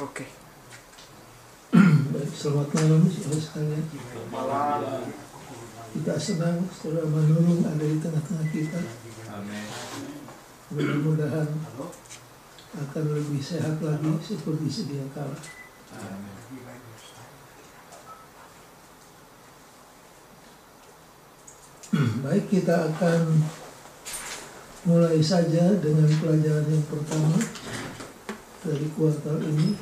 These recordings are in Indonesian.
Oke. Baik, selamat malam saudara sekalian. Malam. Kita senang saudara Manurung ada di tengah-tengah kita. Amin. Mudah-mudahan akan lebih sehat lagi seperti sedia kala. Amin. Baik, kita akan mulai saja dengan pelajaran yang pertama dari kuartal ini.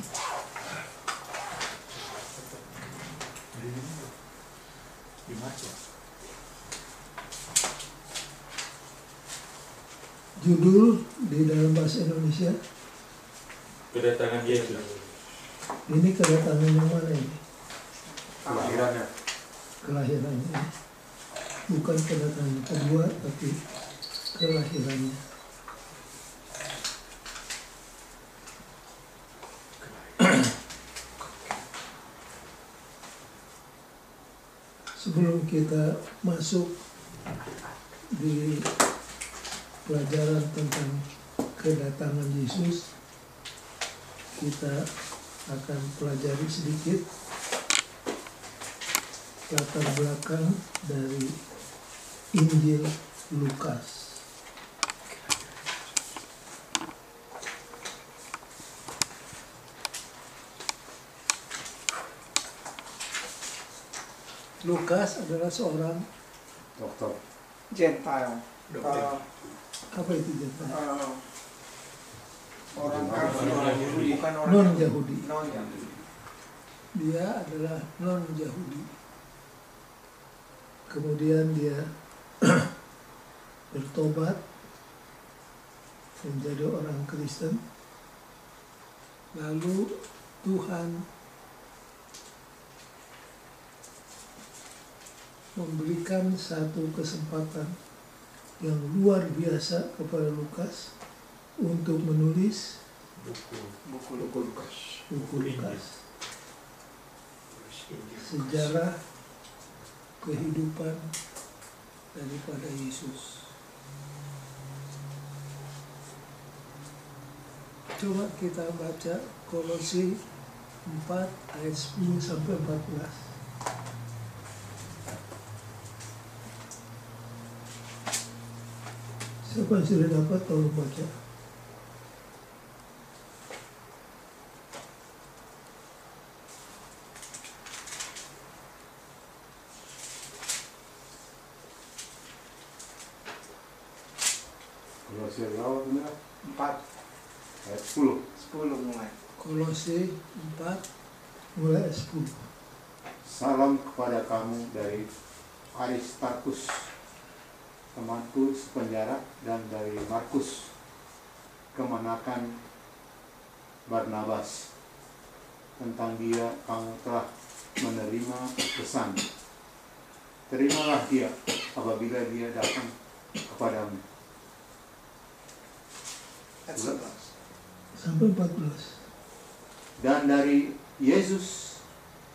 Judul di dalam bahasa Indonesia, Kedatangan Yesus. ini kedatangan yang mana ini? Kelahirannya. Kelahirannya. Bukan kedatangan kedua, tapi kelahirannya. Sebelum kita masuk di pelajaran tentang kedatangan Yesus, kita akan pelajari sedikit latar belakang dari Injil Lukas. Lukas adalah seorang Dokter. Gentile. apa itu jemaat? Orang kafir, bukan orang Non-Yahudi. non-Yahudi. Dia adalah non-Yahudi. Kemudian dia bertobat menjadi orang Kristen. Lalu Tuhan memberikan satu kesempatan yang luar biasa kepada Lukas untuk menulis Buku Lukas. buku Lukas, sejarah kehidupan daripada Yesus. Coba kita baca Kolose 4 ayat 10 sampai 14. Siapa yang sudah dapat tolong baca. Kolose berapa benar? 4, Ayat 10. 10 mulai. Kolose 4 mulai ayat 10. Salam kepada kamu dari Aristarkus, temanku sepenjara, dan dari Markus, kemenakan Barnabas. Tentang dia kamu telah menerima pesan. Terimalah dia apabila dia datang kepadamu. Ayat 11. Sampai 14. Dan dari Yesus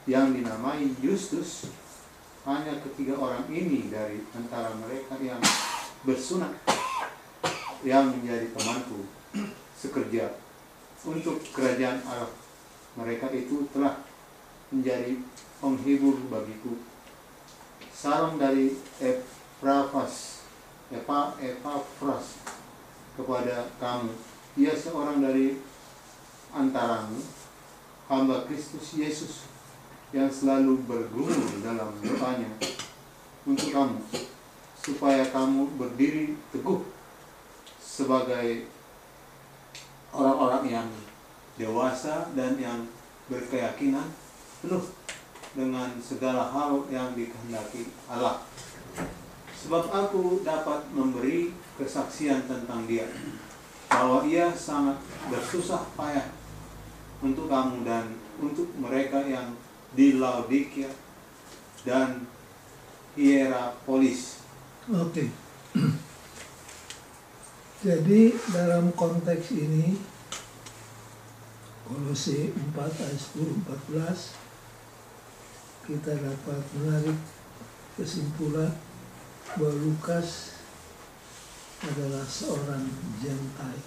yang dinamai Yustus, hanya ketiga orang ini dari antara mereka yang bersunat yang menjadi temanku sekerja untuk kerajaan Allah. Mereka itu telah menjadi penghibur bagiku. Salam dari Epafras kepada kamu. Ia seorang dari antaramu, hamba Kristus Yesus, yang selalu bergumul dalam doanya untuk kamu, supaya kamu berdiri teguh sebagai orang-orang yang dewasa dan yang berkeyakinan penuh dengan segala hal yang dikehendaki Allah. Sebab aku dapat memberi kesaksian tentang dia, bahwa ia sangat bersusah payah untuk kamu dan untuk mereka yang di Laodikia dan Hierapolis. Oke. Jadi dalam konteks ini Kolose 4 ayat 10-14 kita dapat menarik kesimpulan bahwa Lukas adalah seorang Gentile.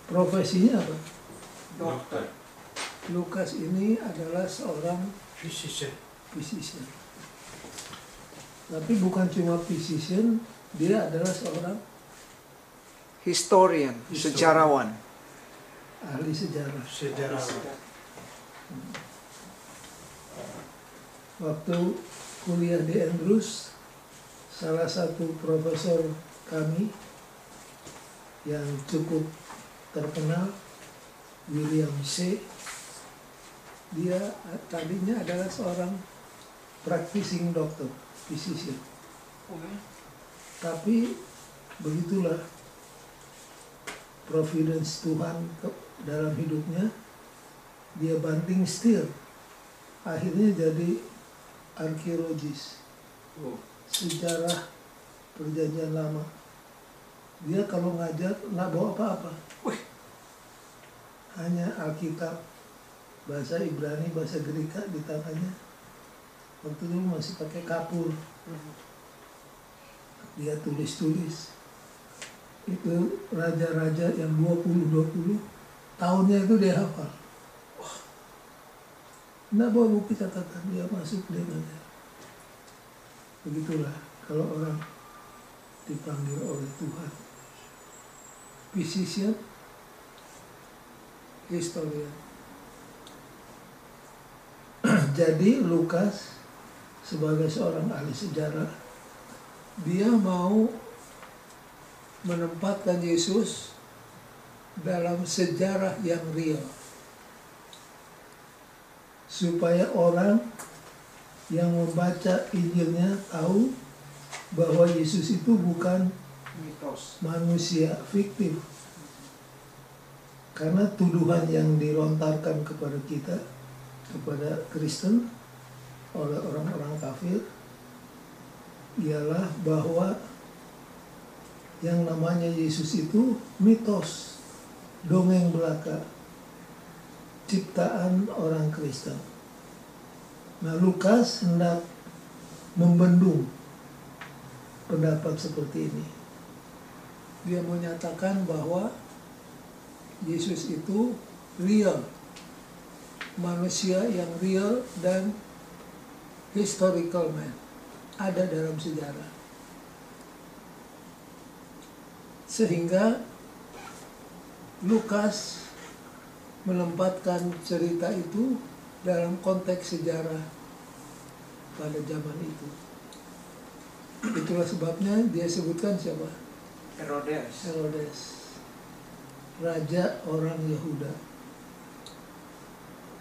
Profesinya apa? Dokter. Lukas ini adalah seorang Physician. physician. Tapi bukan cuma physician, dia adalah seorang Historian, sejarawan. ahli sejarah. Sejarawan. Waktu kuliah di Andrews, salah satu profesor kami yang cukup terkenal, William C. Dia tadinya adalah seorang practicing doctor, physician. Tapi begitulah providence Tuhan dalam hidupnya, dia banting setir. Akhirnya jadi arkeologis, sejarah perjanjian lama. Dia kalau ngajar nggak bawa apa-apa, hanya Alkitab, bahasa Ibrani, bahasa Greka di tangannya. Waktu itu masih pakai kapur. Dia tulis-tulis. Itu raja-raja yang 20 tahunnya itu dia hafal. Nggak bawa buku catatan, dia masuk dia ngajar. Begitulah kalau orang dipanggil oleh Tuhan. Physician, historian. Jadi Lukas sebagai seorang ahli sejarah, dia mau menempatkan Yesus dalam sejarah yang real, supaya orang yang membaca Injilnya tahu bahwa Yesus itu bukan Mitos. manusia fiktif. Karena tuduhan yang dilontarkan kepada kita, kepada Kristen oleh orang-orang kafir, ialah bahwa yang namanya Yesus itu mitos, dongeng belaka, ciptaan orang Kristen. Nah, Lukas hendak membendung pendapat seperti ini. Dia menyatakan bahwa Yesus itu real, manusia yang real dan historical man, ada dalam sejarah. Sehingga Lukas menempatkan cerita itu dalam konteks sejarah pada zaman itu. Itulah sebabnya dia sebutkan siapa? Herodes. Herodes, raja orang Yehuda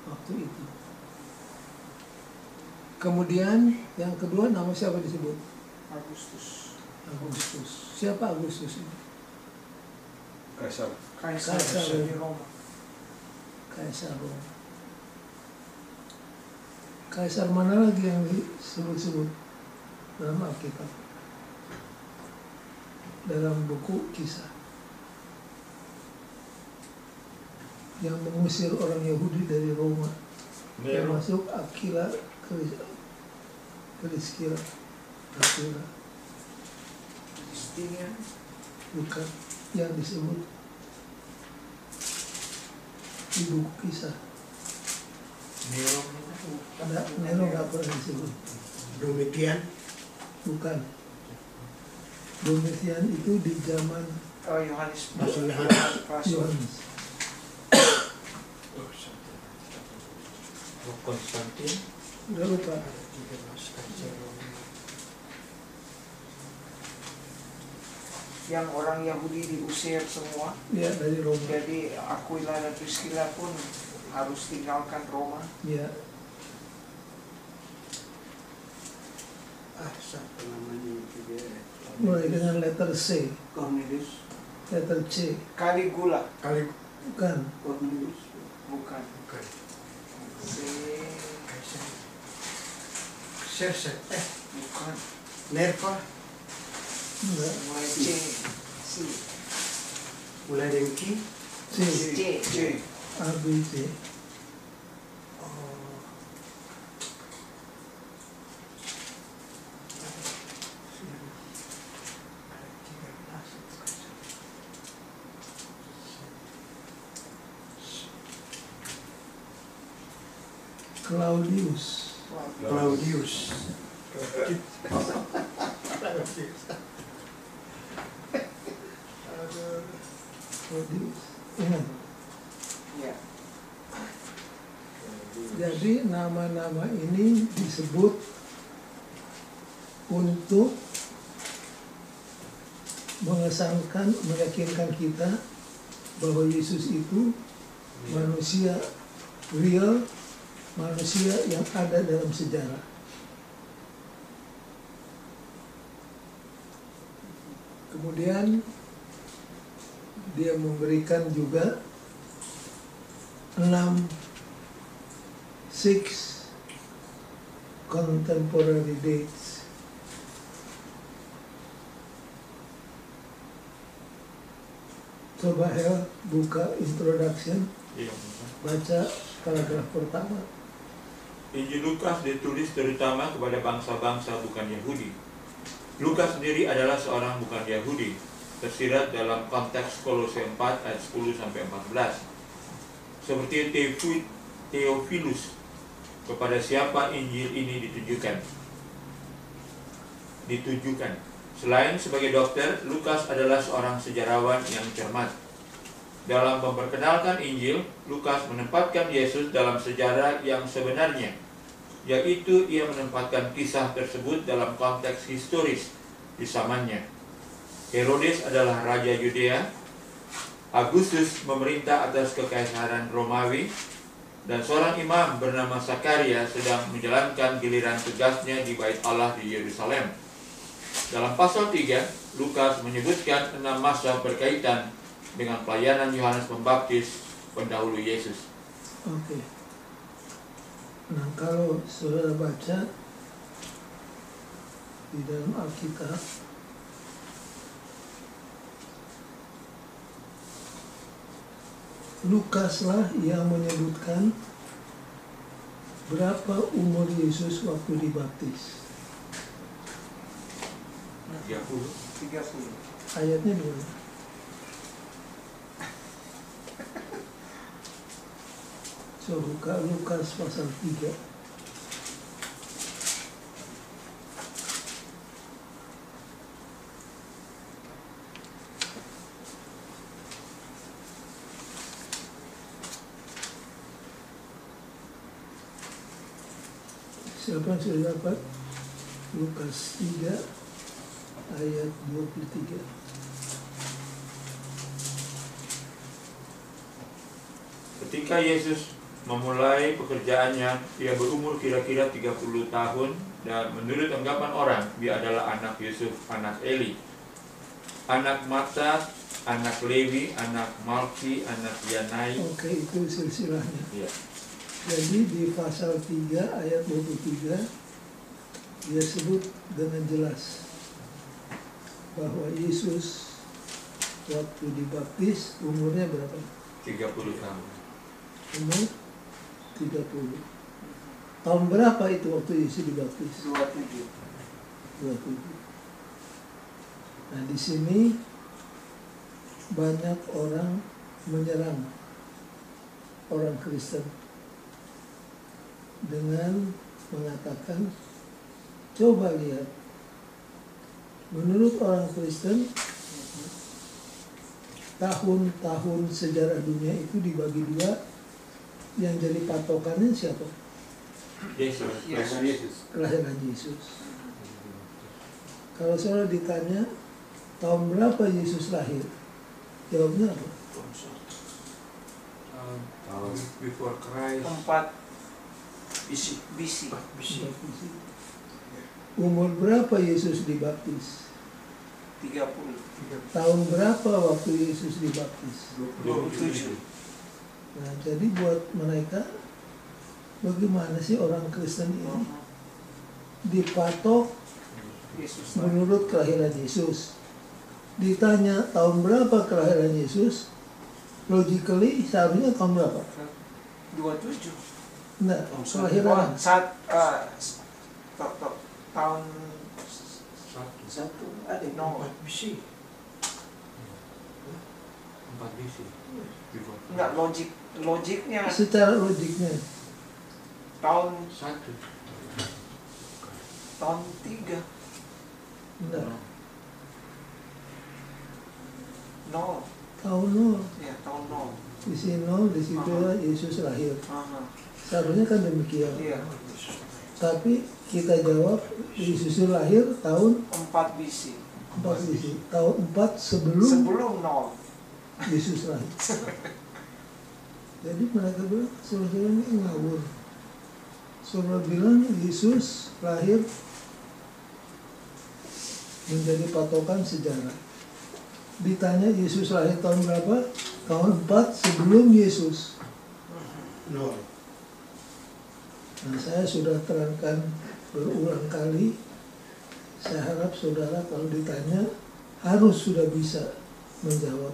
waktu itu. Kemudian yang kedua, nama siapa disebut? Agustus. Agustus. Siapa Agustus ini? Kaisar. Kaisar Kaisar. di Roma. Kaisar Roma. Kaisar mana lagi yang disebut-sebut dalam Alkitab? Dalam buku Kisah. Yang mengusir orang Yahudi dari Roma. Termasuk Aquila, Priscilla, Aquila. Justinian. Bukan yang disebut di buku Kisah. Nero. Ada Nero nggak pernah disebut. Domitian. Bukan. Domitian itu di zaman Oh, Yohanes. Masih Yohanes. Rasul. Yohanes. Konstantin. Udah lupa. Yang orang Yahudi diusir semua. Ya, dari Roma. Jadi Aquila dan Priscilla pun harus tinggalkan Roma. Ya, Satu namanya itu dia. mulai dengan letter C, Cornelius. letter C. Caligula. Kali Bukan. Cornelius. Bukan. Bukan. Kaisar. Caesar. Bukan. Nerva. Enggak. Mulai C. C. Mulai dari Ki. C. C. A, B, C. Claudius. Claudius. Claudius. Ingat. Ya. Jadi nama-nama ini disebut untuk mengesankan, meyakinkan kita bahwa Yesus itu manusia real, manusia yang ada dalam sejarah. Kemudian dia memberikan juga 6 contemporary dates. Coba Hel buka introduction, baca paragraf pertama. Injil Lukas ditulis terutama kepada bangsa-bangsa bukan Yahudi. Lukas sendiri adalah seorang bukan Yahudi, tersirat dalam konteks Kolose 4 ayat 10-14. Seperti Theophilus, kepada siapa Injil ini ditujukan. Selain sebagai dokter, Lukas adalah seorang sejarawan yang cermat. Dalam memperkenalkan Injil, Lukas menempatkan Yesus dalam sejarah yang sebenarnya, yaitu ia menempatkan kisah tersebut dalam konteks historis di zamannya. Herodes adalah raja Yudea, Agustus memerintah atas kekaisaran Romawi, dan seorang imam bernama Zakaria sedang menjalankan giliran tugasnya di Bait Allah di Yerusalem. Dalam pasal 3, Lukas menyebutkan 6 masa berkaitan dengan pelayanan Yohanes Pembaptis pendahulu Yesus. Oke. Nah, kalau saudara baca di dalam Alkitab, Lukaslah yang menyebutkan berapa umur Yesus waktu dibaptis. 30. 30. Ayatnya di mana? Coba buka Lukas pasal 3. Siapa yang sudah dapat? Lukas 3 ayat 23. Ketika Yesus memulai pekerjaannya, ia berumur kira-kira 30 tahun dan menurut anggapan orang, dia adalah anak Yusuf, anak Eli, anak Matat, anak Lewi, anak Malki, anak Yanai. Oke, itu silsilahnya. Ya. Jadi di pasal 3 ayat 23 dia sebut dengan jelas bahwa Yesus waktu dibaptis umurnya berapa? 30 tahun. Umur 30. Tahun berapa itu waktu Yesus dibaptis? 27. 27. Nah, di sini banyak orang menyerang orang Kristen dengan mengatakan, coba lihat, menurut orang Kristen tahun-tahun sejarah dunia itu dibagi dua, yang jadi patokannya siapa? Yesus. Kelahiran Yesus. Kalau saudara ditanya tahun berapa Yesus lahir, jawabnya apa? Tahun before Christ. 4 BC. Umur berapa Yesus dibaptis? 30. Tahun berapa waktu Yesus dibaptis? 27. Nah, jadi buat mereka, bagaimana sih orang Kristen ini dipatok Yesus. menurut kelahiran Yesus? Ditanya tahun berapa kelahiran Yesus? Logically seharusnya tahun berapa? 27. Nah, kelahiran tahun Satu ada No. 4 BC. 4 BC. enggak logiknya secara logiknya tahun 1. tahun 3. Enggak, 0. tahun 0. Ya, tahun 0. Di sini 0, di situ Yesus lahir. Aha. Seharusnya kan demikian. Iya. Tapi kita jawab Yesus lahir tahun 4 BC. 4 BC. Tahun 4 sebelum Sebelum 0. Yesus lahir. Jadi mereka bilang, saudara ini ngawur. Saudara bilang Yesus lahir menjadi patokan sejarah. Ditanya Yesus lahir tahun berapa? Tahun 4 sebelum Yesus. Nol. Nah, saya sudah terangkan berulang kali. Saya harap saudara kalau ditanya harus sudah bisa menjawab.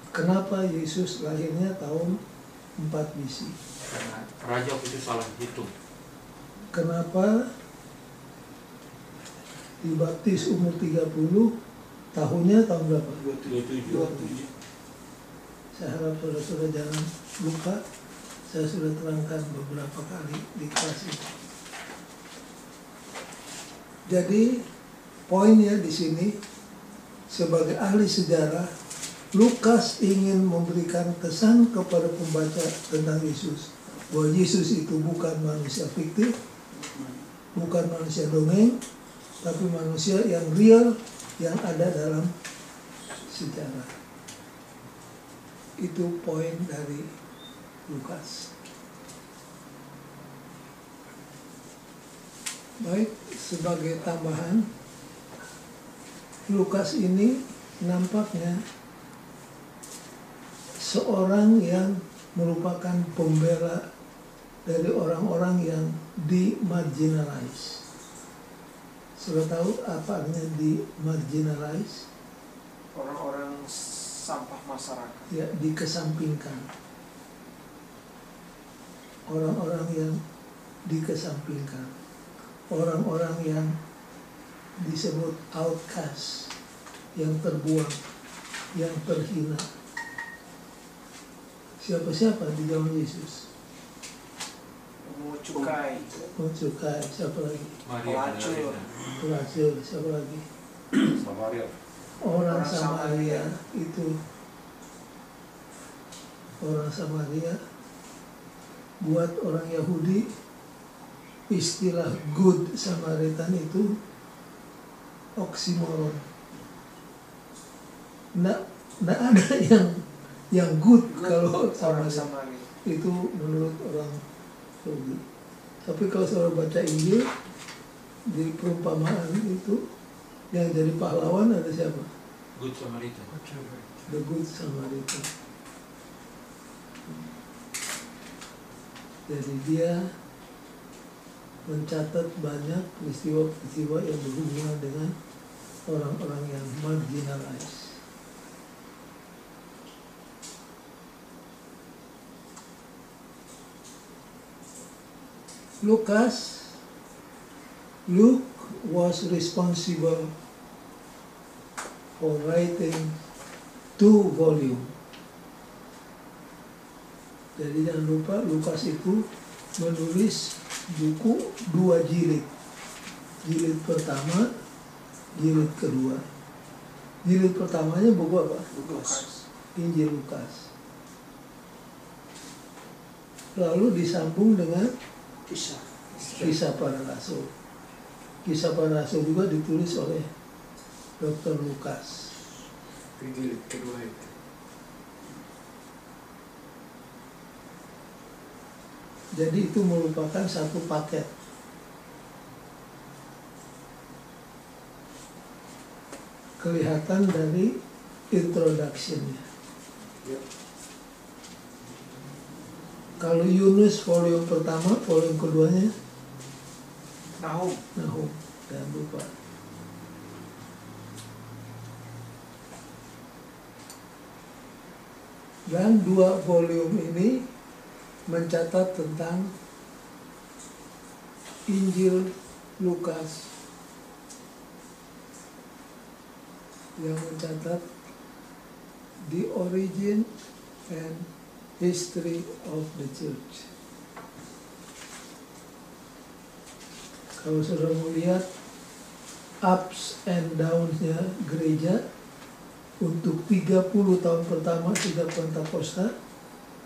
Kenapa Yesus lahirnya tahun 4 BC? Karena raja waktu itu salah hitung. Kenapa dibaptis umur 30, tahunnya tahun berapa? 27. 27. Saya harap saudara-saudara jangan lupa. Saya sudah terangkan beberapa kali di kelas ini. Jadi poinnya di sini, sebagai ahli sejarah, Lukas ingin memberikan kesan kepada pembaca tentang Yesus, bahwa Yesus itu bukan manusia fiktif, bukan manusia dongeng, tapi manusia yang real, yang ada dalam sejarah. Itu poin dari Lukas. Baik, sebagai tambahan, Lukas ini nampaknya seorang yang merupakan pembela dari orang-orang yang di-marginalize. Sudah tahu apa artinya di-marginalize? Orang-orang sampah masyarakat. Ya, dikesampingkan. Orang-orang yang dikesampingkan. Orang-orang yang disebut outcast, yang terbuang, yang terhina. Siapa-siapa di zaman Yesus? Mau cukai. Cukai, siapa lagi? Maria Pelacur. Magdalena. Pelacur, siapa lagi? Samaria. Orang Orang Samaria Samaria. itu. Orang Samaria buat orang Yahudi, istilah good Samaritan itu oksimoron. Nggak ada yang good kalau Orang Samaria. Samaria. Itu menurut orang Yahudi. Tapi kalau saudara baca Injil, di perumpamaan itu yang jadi pahlawan ada siapa? Good Samaritan. The Good Samaritan. Jadi dia mencatat banyak peristiwa-peristiwa yang berhubungan dengan orang-orang yang marginalized. Luke was responsible for writing 2 volumes. Jadi jangan lupa Lukas itu menulis buku 2 jilid. Jilid pertama, jilid kedua. Jilid pertamanya buku apa? Lukas. Injil Lukas. Lalu disambung dengan Kisah Para Rasul. Kisah Para Rasul juga ditulis oleh Dr. Lukas. Jilid kedua itu. Jadi itu merupakan satu paket. Kelihatan dari introduction-nya. Ya. Kalau Yunus volume pertama, volume keduanya Nahum. Nahum, jangan lupa. Dan 2 volume ini mencatat tentang Injil Lukas, yang mencatat the origin and history of the church. Kalau saudara mau lihat ups and downs-nya gereja untuk 30 tahun pertama sejak Pentakosta,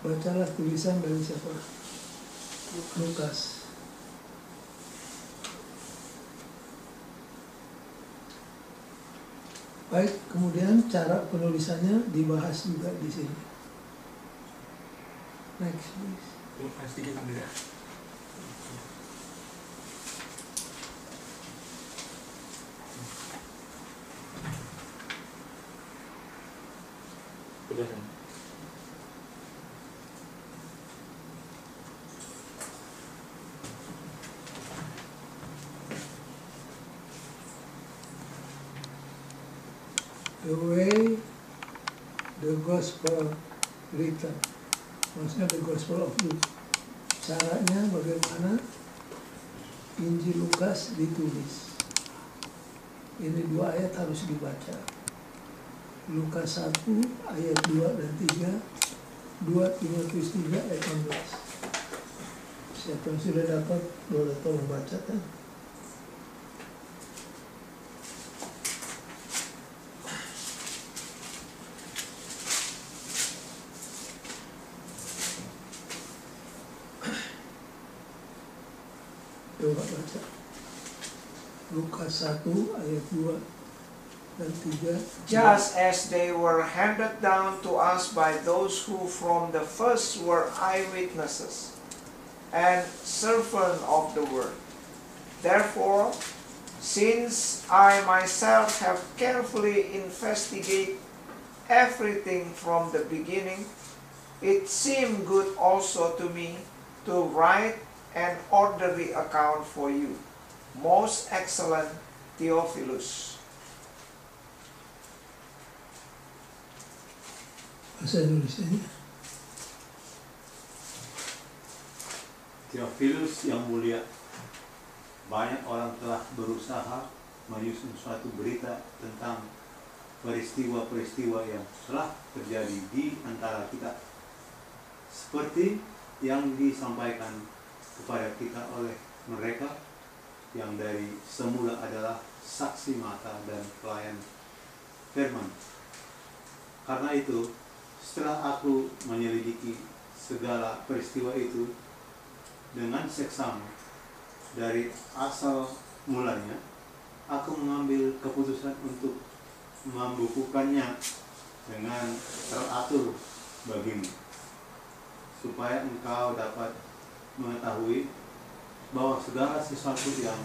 bacalah tulisan dari siapa? Lukas. Baik, kemudian cara penulisannya dibahas juga di sini. Next, please. Sedikit beda. Sudah kan? The way the gospel written, maksudnya the gospel of Luke. Caranya bagaimana Injil Lukas ditulis. Ini 2 ayat harus dibaca. Lukas 1 ayat 2 dan 3, 2 Timotius 3 ayat 16. Siapa yang sudah dapat boleh tolong bacakan. Coba baca. Lukas 1 ayat 2 dan 3. Just as they were handed down to us by those who from the first were eyewitnesses and servants of the word. Therefore, since I myself have carefully investigated everything from the beginning, it seemed good also to me to write an orderly account for you, most excellent Theophilus. Bahasa Indonesianya. Theophilus yang mulia, banyak orang telah berusaha menyusun suatu berita tentang peristiwa-peristiwa yang telah terjadi di antara kita, seperti yang disampaikan kepada kita oleh mereka yang dari semula adalah saksi mata dan pelayan firman. Karena itu, setelah aku menyelidiki segala peristiwa itu dengan seksama dari asal mulanya, aku mengambil keputusan untuk membukukannya dengan teratur bagimu, supaya engkau dapat mengetahui bahwa segala sesuatu yang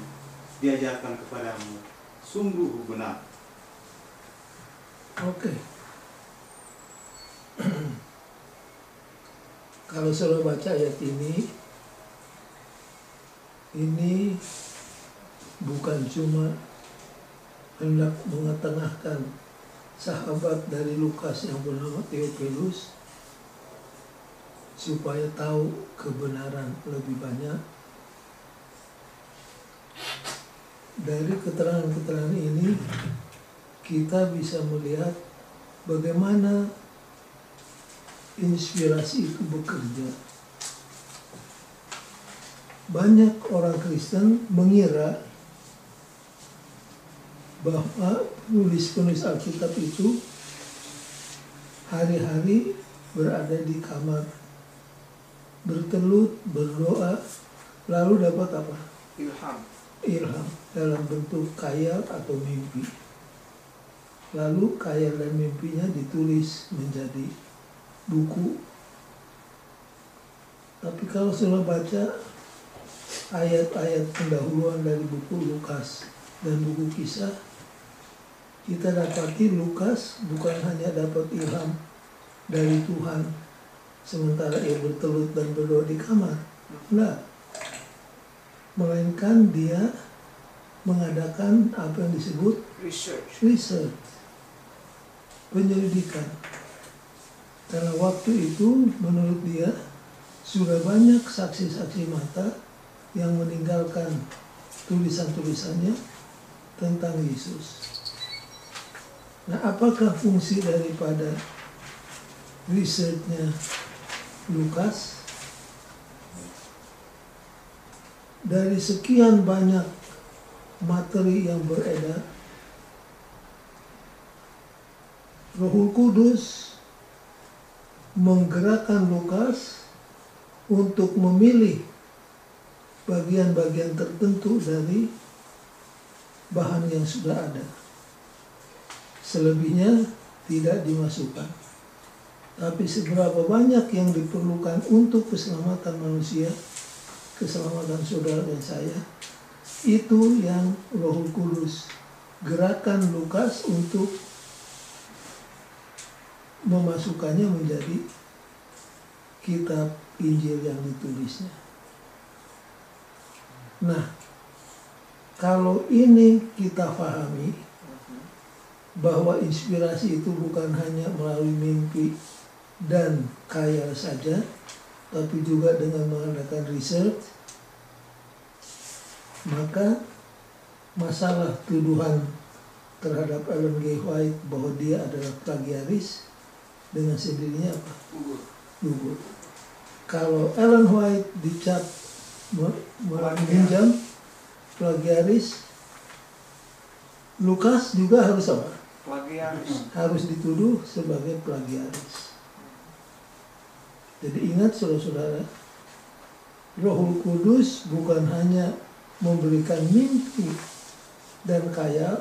diajarkan kepadamu sungguh benar. Oke. Kalau saudara baca ayat ini bukan cuma hendak mengetengahkan sahabat dari Lukas yang bernama Theophilus supaya tahu kebenaran lebih banyak. Dari keterangan-keterangan ini kita bisa melihat bagaimana inspirasi itu bekerja. Banyak orang Kristen mengira bahwa penulis-penulis Alkitab itu hari-hari berada di kamar, bertelut, berdoa, lalu dapat apa? Ilham dalam bentuk khayal atau mimpi. Lalu khayal dan mimpinya ditulis menjadi buku. Tapi kalau sudah baca ayat-ayat pendahuluan dari buku Lukas dan buku Kisah, kita dapati Lukas bukan hanya dapat ilham dari Tuhan sementara ia bertelut dan berdoa di kamar. Enggak. Melainkan dia mengadakan apa yang disebut research, penyelidikan. Karena waktu itu menurut dia sudah banyak saksi-saksi mata yang meninggalkan tulisan-tulisannya tentang Yesus. Nah, apakah fungsi daripada risetnya Lukas, dari sekian banyak materi yang beredar, Roh Kudus menggerakkan Lukas untuk memilih bagian-bagian tertentu dari bahan yang sudah ada. Selebihnya tidak dimasukkan. Tapi seberapa banyak yang diperlukan untuk keselamatan manusia, keselamatan saudara dan saya, itu yang Roh Kudus gerakan Lukas untuk memasukkannya menjadi kitab Injil yang ditulisnya. Nah, kalau ini kita pahami bahwa inspirasi itu bukan hanya melalui mimpi dan khayal saja, tapi juga dengan mengadakan research, maka masalah tuduhan terhadap Ellen G. White bahwa dia adalah plagiaris dengan sendirinya apa? Gugur. Kalau Ellen White dicap meminjam plagiaris, Lukas juga harus apa? Plagiaris. Harus dituduh sebagai plagiaris. Jadi ingat saudara-saudara, Roh Kudus bukan hanya memberikan mimpi dan khayal,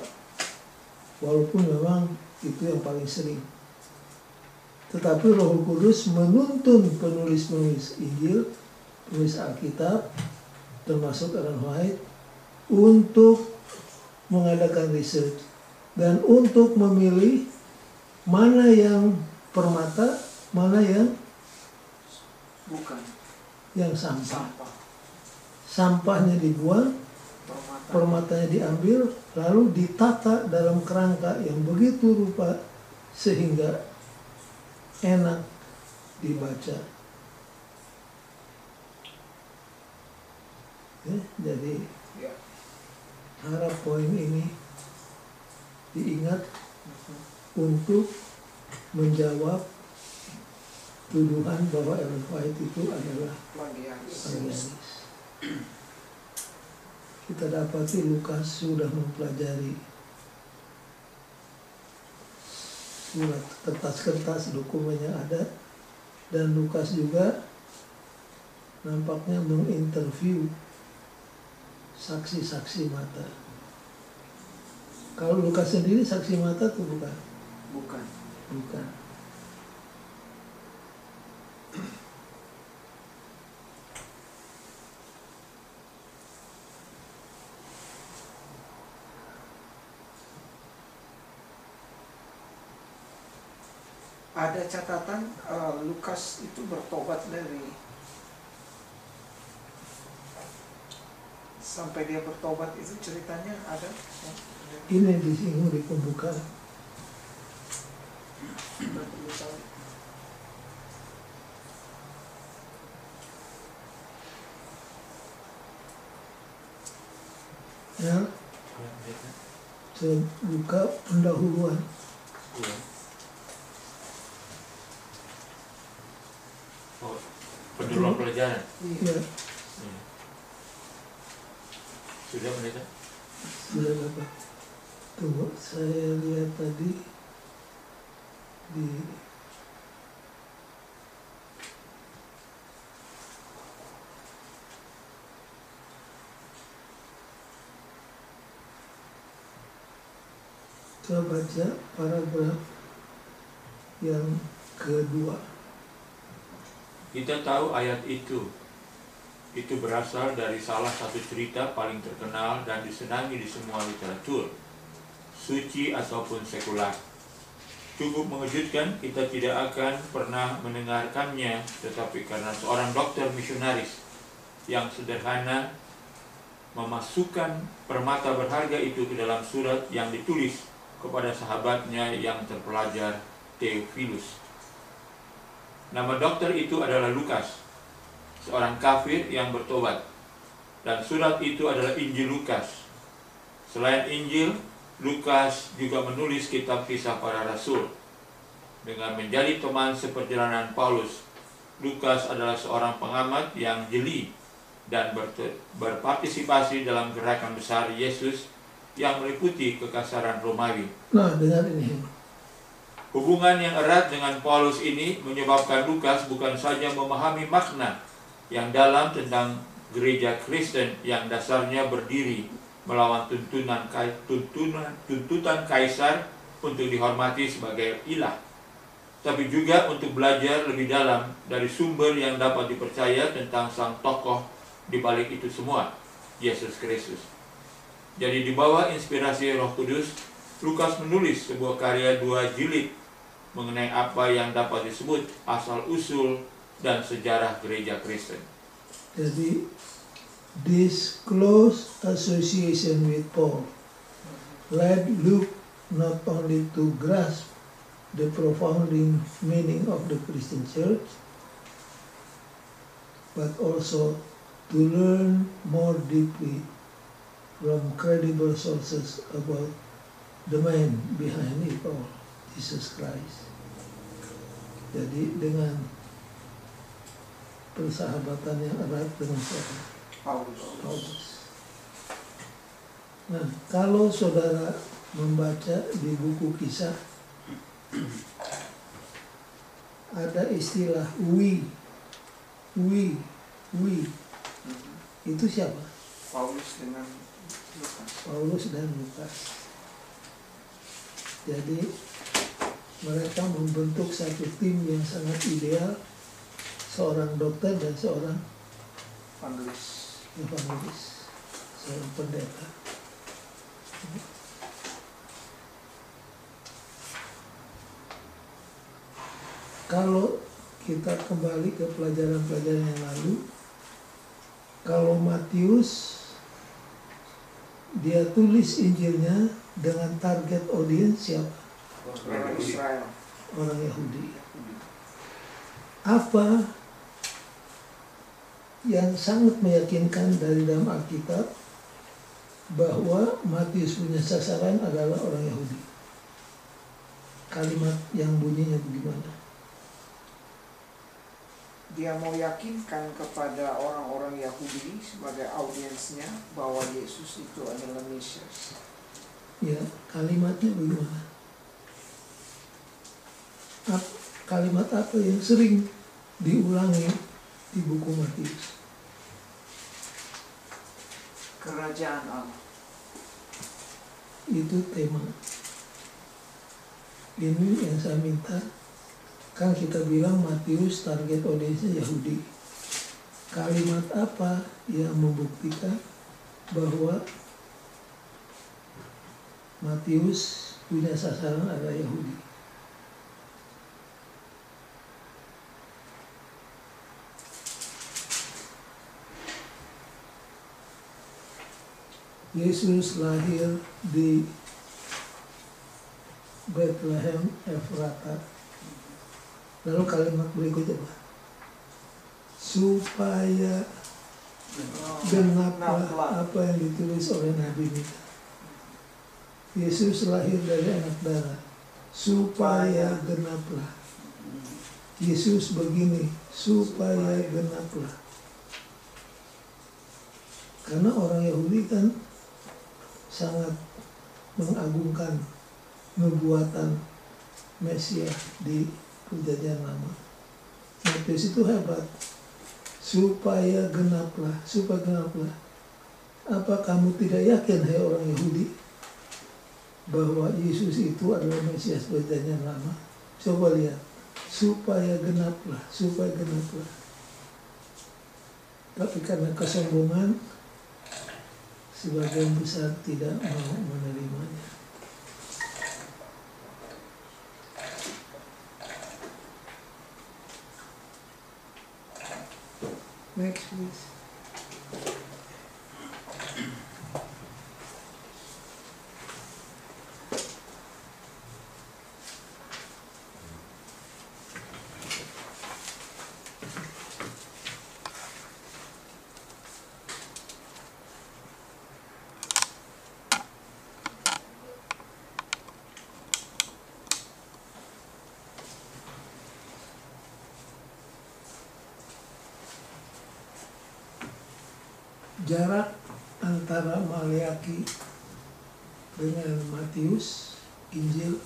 walaupun memang itu yang paling sering. Tetapi Roh Kudus menuntun penulis-penulis Injil, penulis Alkitab, termasuk Ellen White, untuk mengadakan research dan untuk memilih mana yang permata, mana yang Bukan. yang sampah. Sampah. Sampahnya dibuang, Permata. permatanya diambil, lalu ditata dalam kerangka yang begitu rupa sehingga enak dibaca. Ya, jadi Ya. harap poin ini diingat untuk menjawab tuduhan bahwa Ellen White itu adalah Plagiaris. plagiaris. Kita dapati Lukas sudah mempelajari surat kertas-kertas dokumen yang ada, dan Lukas juga nampaknya menginterview saksi-saksi mata. Kalau Lukas sendiri saksi mata itu bukan? Bukan. Bukan. Ada catatan Lukas itu bertobat dari sampai dia bertobat itu ceritanya ada. Ini disinggung di pembukaan. Ya, saya buka pendahuluan. Oh, pendahuluan pelajaran. Ya, Sudah pendeta? sudah dapat. Tunggu, saya lihat tadi di coba baca paragraf yang kedua. Kita tahu ayat itu berasal dari salah satu cerita paling terkenal dan disenangi di semua literatur, suci ataupun sekular. Cukup mengejutkan, kita tidak akan pernah mendengarkannya, tetapi karena seorang dokter misionaris yang sederhana memasukkan permata berharga itu ke dalam surat yang ditulis kepada sahabatnya yang terpelajar, Theophilus. Nama dokter itu adalah Lukas, seorang kafir yang bertobat, dan surat itu adalah Injil Lukas. Selain Injil, Lukas juga menulis kitab Kisah Para Rasul dengan menjadi teman seperjalanan Paulus Lukas adalah seorang pengamat yang jeli dan berpartisipasi dalam gerakan besar Yesus yang meliputi kekasaran Romawi. Nah, dengar ini. Hubungan yang erat dengan Paulus ini menyebabkan Lukas bukan saja memahami makna yang dalam tentang gereja Kristen yang dasarnya berdiri melawan tuntutan kaisar untuk dihormati sebagai ilah, tapi juga untuk belajar lebih dalam dari sumber yang dapat dipercaya tentang sang tokoh di balik itu semua, Yesus Kristus. Jadi di bawah inspirasi Roh Kudus, Lukas menulis sebuah karya 2 jilid mengenai apa yang dapat disebut asal-usul dan sejarah gereja Kristen. Jadi, this close association with Paul led Luke not only to grasp the profound meaning of the Christian church, but also to learn more deeply from credible sources about the man behind it all, Jesus Christ. Jadi dengan persahabatan yang erat dengan Paulus. Nah, kalau saudara membaca di buku Kisah, ada istilah we. Itu siapa? Paulus dengan Lukas. Paulus dan Lukas. Jadi mereka membentuk satu tim yang sangat ideal, seorang dokter dan seorang evangelis, seorang pendeta. Kalau kita kembali ke pelajaran-pelajaran yang lalu, kalau Matius dia tulis Injilnya dengan target audiens siapa? Orang Israel. Orang Yahudi. Apa yang sangat meyakinkan dari dalam Alkitab bahwa Matius punya sasaran adalah orang Yahudi? Kalimat yang bunyinya bagaimana? Dia mau yakinkan kepada orang-orang Yahudi sebagai audiensnya bahwa Yesus itu adalah Mesias. Ya, kalimatnya bagaimana? Kalimat apa yang sering diulangi di buku Matius? Kerajaan Allah. Itu tema. Ini yang saya minta. Kan kita bilang Matius target audiensnya Yahudi. Kalimat apa yang membuktikan bahwa Matius punya sasaran adalah Yahudi? Yesus lahir di Bethlehem Efrata. Lalu kalimat berikutnya apa? Supaya genaplah apa yang ditulis oleh Nabi Mika. Yesus lahir dari anak darah. Supaya genaplah. Yesus begini, supaya genaplah. Karena orang Yahudi kan sangat mengagungkan nubuatan Mesias di Perjanjian Lama. Matius itu hebat. Supaya genaplah. Apa kamu tidak yakin, hai orang Yahudi, bahwa Yesus itu adalah Mesias Perjanjian Lama? Coba lihat. Supaya genaplah. Tapi karena kesombongan, sebagian besar tidak mau menerimanya. Next, please. jarak antara Maleaki dengan Matius, Injil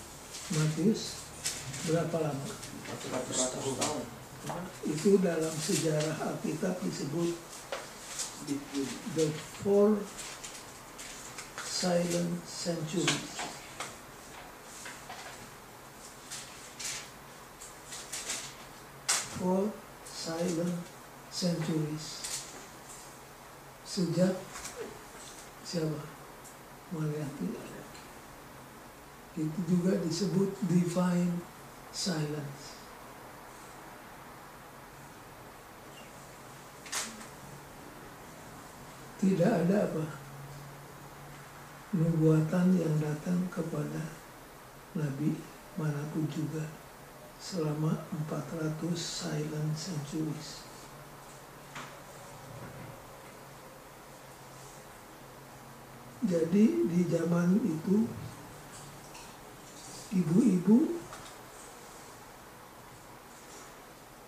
Matius, berapa lama? 400 tahun. Itu dalam sejarah Alkitab disebut the four silent centuries. Four silent centuries. Sejak siapa? Maleaki. Itu juga disebut divine silence. Tidak ada apa? Nubuatan yang datang kepada Nabi manapun juga selama 400 silent centuries. Jadi di zaman itu ibu-ibu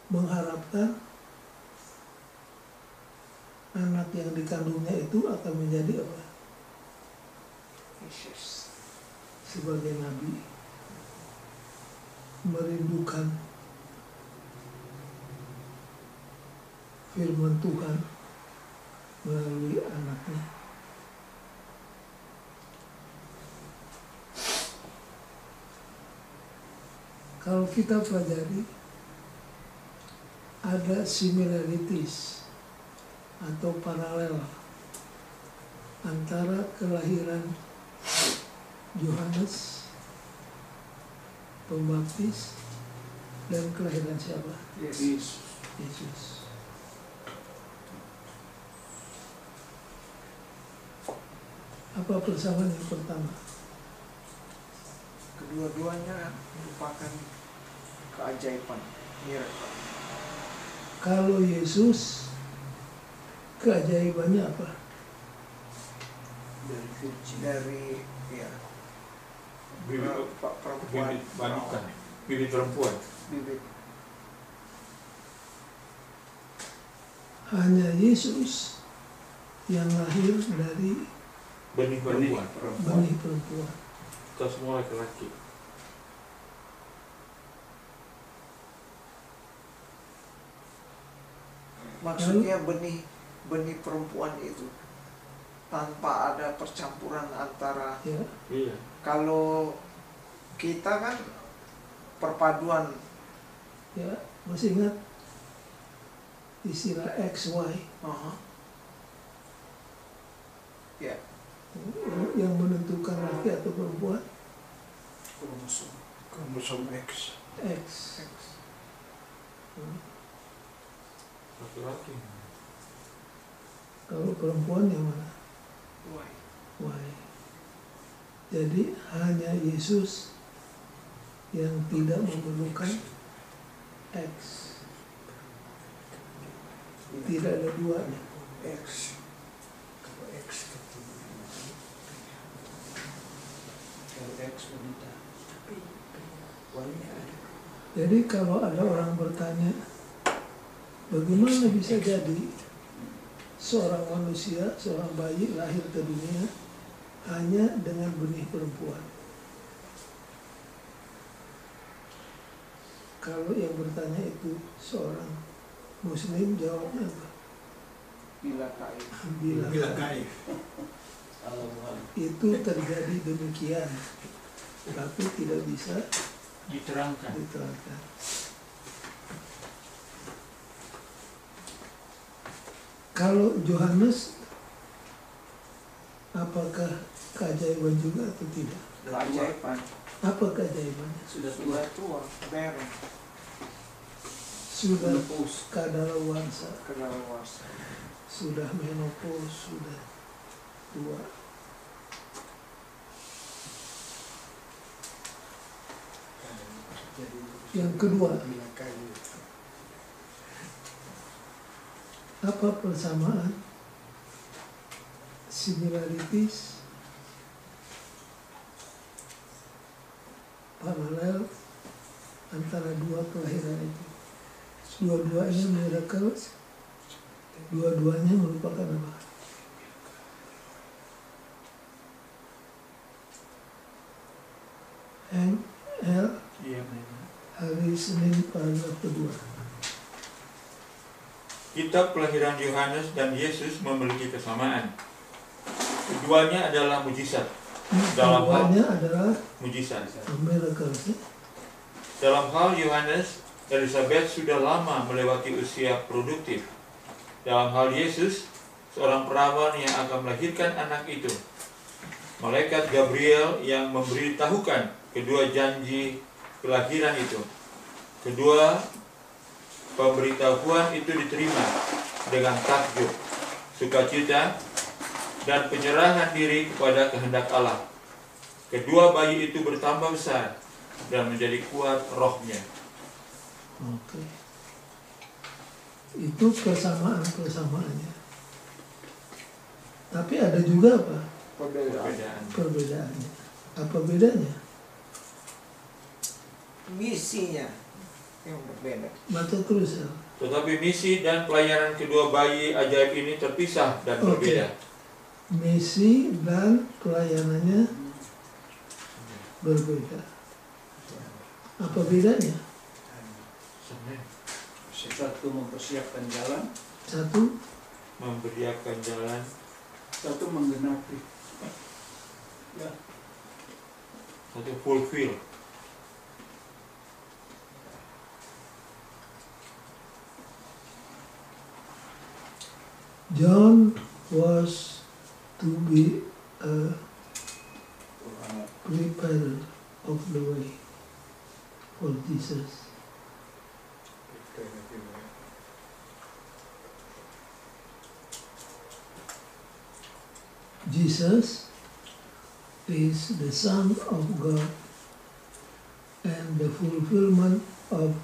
mengharapkan anak yang dikandungnya itu akan menjadi apa? Yesus. Sebagai nabi, merindukan firman Tuhan melalui anaknya. Kalau kita pelajari, ada similarities atau paralel antara kelahiran Yohanes Pembaptis dan kelahiran siapa? Yesus. Yesus. Apa persamaan yang pertama? Kedua-duanya merupakan keajaiban, miracle. Kalau Yesus, keajaibannya apa? Dari ya Bibit perempuan, wanita, bibit perempuan. bibit. Hanya Yesus yang lahir dari Benih perempuan. benih perempuan. Kita semua laki-laki. Maksudnya benih perempuan itu tanpa ada percampuran antara. Ya, Iya. Kalau kita kan perpaduan. ya, masih ingat istilah XY Ya, yang menentukan laki atau perempuan? Kromosom X. X. Laki-laki. Kalau perempuan yang mana? why? Y. Jadi hanya Yesus yang tidak memerlukan X. Tidak ada duanya. X. Kalau X kalau X wanita. Tapi Y-nya ada. Jadi kalau ada orang bertanya, bagaimana bisa jadi seorang manusia, seorang bayi lahir ke dunia hanya dengan benih perempuan? Kalau yang bertanya itu seorang Muslim, jawabnya apa? Bila kait. Bila gaib. itu terjadi demikian, tapi tidak bisa Diterangkan. diterangkan. Kalau Yohanes, apakah keajaiban juga atau tidak? Keajaiban. Apa keajaibannya? Sudah tua, barren, Sudah kadaluarsa, kedaluarsa. sudah menopause, sudah tua. Yang kedua, apa persamaan, similarities, paralel antara dua kelahiran itu? Dua-duanya miracle, dua-duanya merupakan apa? L. Iya. Hari Senin paragraf kedua. Kitab Kelahiran Yohanes dan Yesus memiliki kesamaan. Keduanya adalah mujizat. Dalam hal Keduanya adalah mujizat. miracles. Dalam hal Yohanes, Elizabeth sudah lama melewati usia produktif. Dalam hal Yesus, seorang perawan yang akan melahirkan anak itu. Malaikat Gabriel yang memberitahukan kedua janji kelahiran itu. Kedua pemberitahuan itu diterima dengan takjub, sukacita, dan penyerahan diri kepada kehendak Allah. Kedua bayi itu bertambah besar dan menjadi kuat rohnya. Oke. Itu persamaan-persamaannya. Tapi ada juga apa? Perbedaan. Perbedaannya. Apa bedanya? Misinya yang berbeda. Baca terus ya. Tetapi misi dan pelayanan kedua bayi ajaib ini terpisah dan Oke. berbeda. Misi dan pelayanannya berbeda. Apa bedanya? Satu mempersiapkan jalan, Satu, Memberiakan jalan, satu menggenapi. Ya, satu fulfill. John was to be a preparer of the way for Jesus. Jesus is the Son of God and the fulfillment of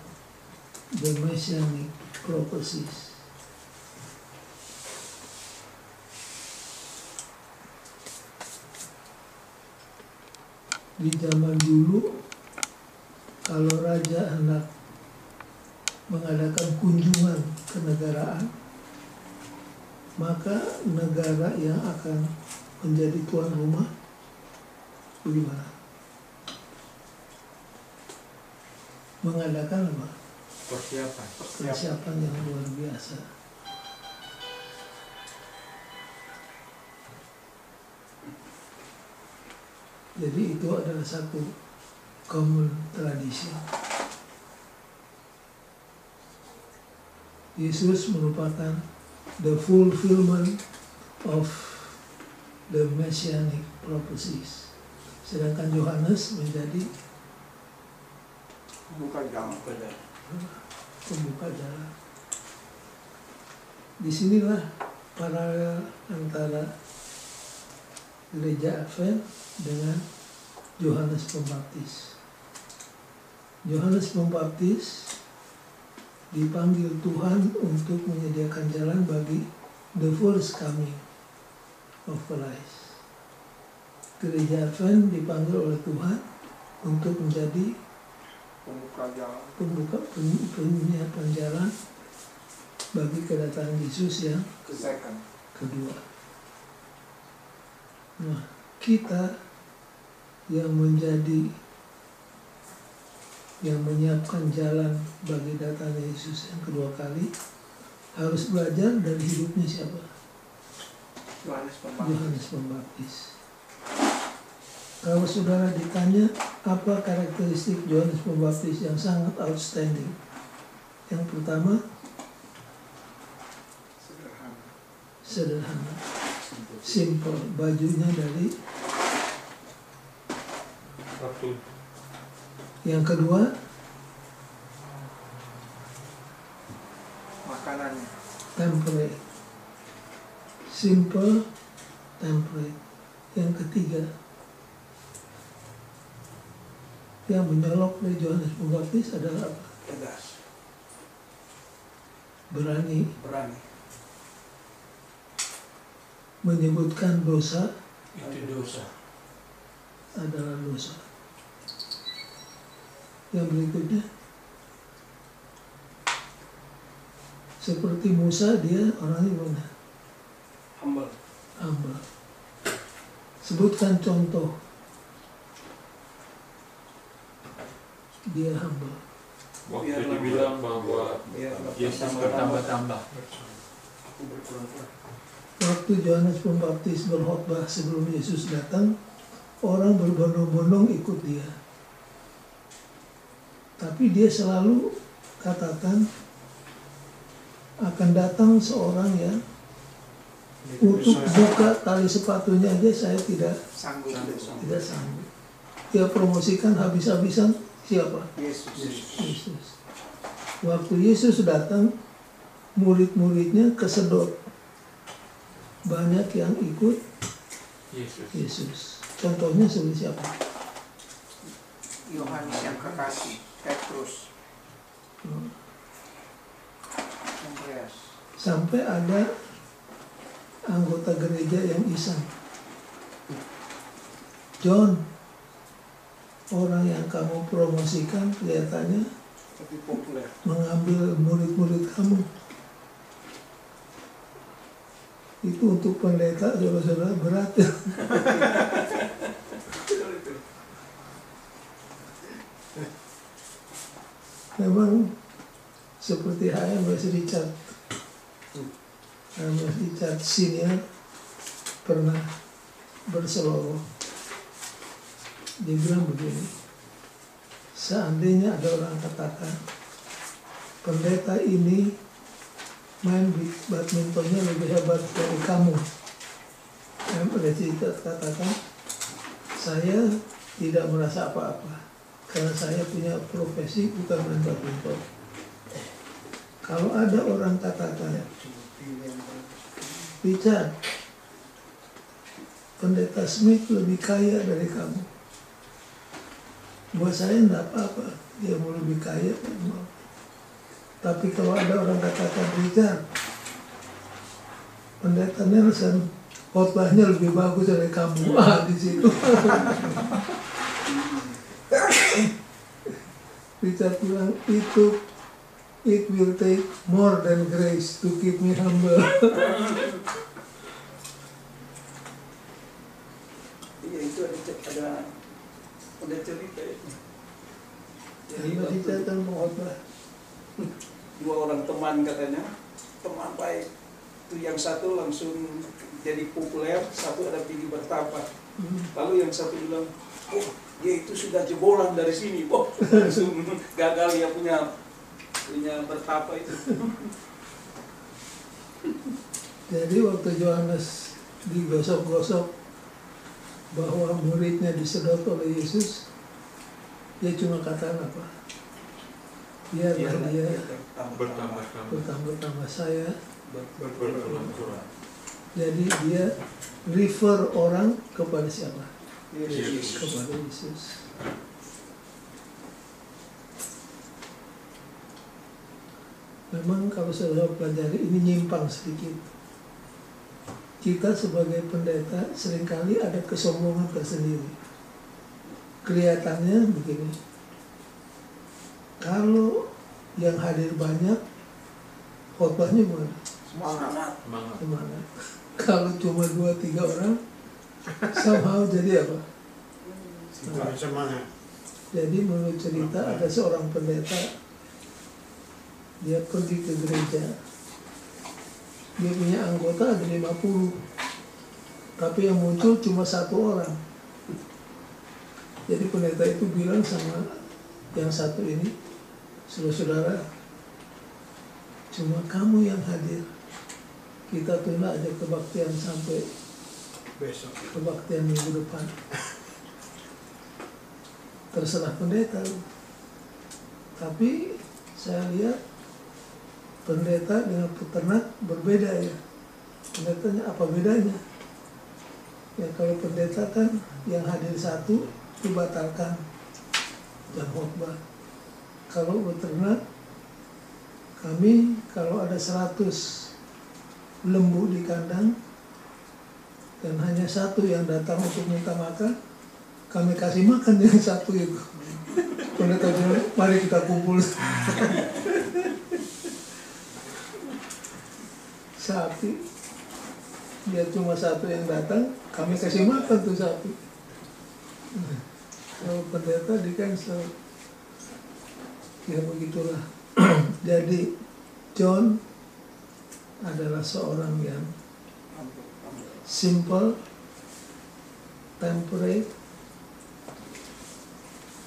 the messianic prophecies. Di zaman dulu, kalau raja hendak mengadakan kunjungan ke negaraan, maka negara yang akan menjadi tuan rumah bagaimana? Mengadakan apa? Persiapan. Persiapan yang luar biasa. Jadi itu adalah satu common tradisi. Yesus merupakan the fulfillment of the messianic prophecies. Sedangkan Yohanes menjadi Bukan jalan. pembuka jalan. Disinilah paralel antara gereja Advent dengan Yohanes Pembaptis. Yohanes Pembaptis dipanggil Tuhan untuk menyediakan jalan bagi the first coming of Christ. Gereja Advent dipanggil oleh Tuhan untuk menjadi Pembuka jalan. penyiapan jalan bagi kedatangan Yesus yang Second. kedua. Nah, kita yang menyiapkan jalan bagi datangnya Yesus yang kedua kali harus belajar dari hidupnya siapa? Yohanes Pembaptis. Yohanes Pembaptis. Kalau saudara ditanya apa karakteristik Yohanes Pembaptis yang sangat outstanding, yang pertama sederhana, simple, bajunya dari. Satu. Yang kedua, Makanannya. temperate, simple, temperate. Yang ketiga, yang menyolok dari Yohanes Pembaptis adalah apa? tegas, Berani berani. menyebutkan dosa Itu dosa. adalah dosa. Yang berikutnya, seperti Musa, dia orangnya mana? Humble. Humble. Sebutkan contoh dia humble. Waktu dibilang bahwa Yesus bertambah-tambah. Aku berkurang-kurang. Waktu Yohanes Pembaptis berkhotbah sebelum Yesus datang, orang berbondong-bondong ikut dia. Tapi dia selalu katakan akan datang seorang yang untuk buka tali sepatunya aja saya tidak Sanggup. sanggup. Dia promosikan habis-habisan siapa? Yesus. Yesus. Waktu Yesus datang, murid-muridnya kesedot. Banyak yang ikut Yesus. Contohnya seperti siapa? Yohanes yang kekasih, Petrus, Andreas. Sampai ada anggota gereja yang iseng. John, orang yang kamu promosikan kelihatannya Tapi populer. mengambil murid-murid kamu. Itu untuk pendeta, saudara-saudara, berat ya. Memang seperti HMS Richard. HMS Richard Senior pernah berseloroh. Dia bilang begini, seandainya ada orang katakan pendeta ini main badmintonnya lebih hebat dari kamu, HMS Richard katakan, saya tidak merasa apa-apa karena saya punya profesi bukan main badminton. Kalau ada orang katakan, Richard, pendeta Smith lebih kaya dari kamu, buat saya enggak apa-apa, dia mau lebih kaya. Tapi kalau ada orang katakan, Richard, pendeta Nelson khotbahnya lebih bagus dari kamu, di situ. Richard bilang, it will take more than grace to keep me humble. Iya, itu ada cerita itu. Jadi Jadi waktu kita akan mengkhotbah. dua orang teman katanya, teman baik. Itu yang satu langsung jadi populer, satu ada pilih bertambah. Lalu yang satu bilang, oh dia itu sudah jebolan dari sini, oh langsung gagal ya punya bertapa itu. Jadi waktu Yohanes digosok-gosok bahwa muridnya disedot oleh Yesus, dia cuma katakan apa? Biarlah dia bertambah-tambah saya. Berkurang-kurang. Jadi dia refer orang kepada siapa? Yesus. Kepada Yesus. Memang kalau saudara pelajari ini nyimpang sedikit. Kita sebagai pendeta seringkali ada kesombongan tersendiri. Kelihatannya begini. Kalau yang hadir banyak, khotbahnya gimana? Semangat. Semangat. Kalau cuma 2-3 orang, somehow jadi apa? Semangat. Jadi menurut cerita ada seorang pendeta, dia pergi ke gereja, dia punya anggota ada 50, tapi yang muncul cuma 1 orang. Jadi pendeta itu bilang sama yang satu ini, saudara-saudara, cuma kamu yang hadir, kita tunda aja kebaktian sampai Besok. kebaktian minggu depan. Terserah pendeta. Tapi saya lihat pendeta dengan peternak berbeda ya. Pendetanya apa bedanya? Ya kalau pendeta kan yang hadir 1 dibatalkan jam khotbah. Kalau peternak, kami kalau ada 100 lembu di kandang dan hanya 1 yang datang untuk minta makan, kami kasih makan yang 1 itu. Pendeta bilang, mari kita kumpul. Sapi, dia cuma 1 yang datang, kami kasih makan tuh sapi. Kalau pendeta di cancel. Ya begitulah. Jadi John adalah seorang yang simple, temperate,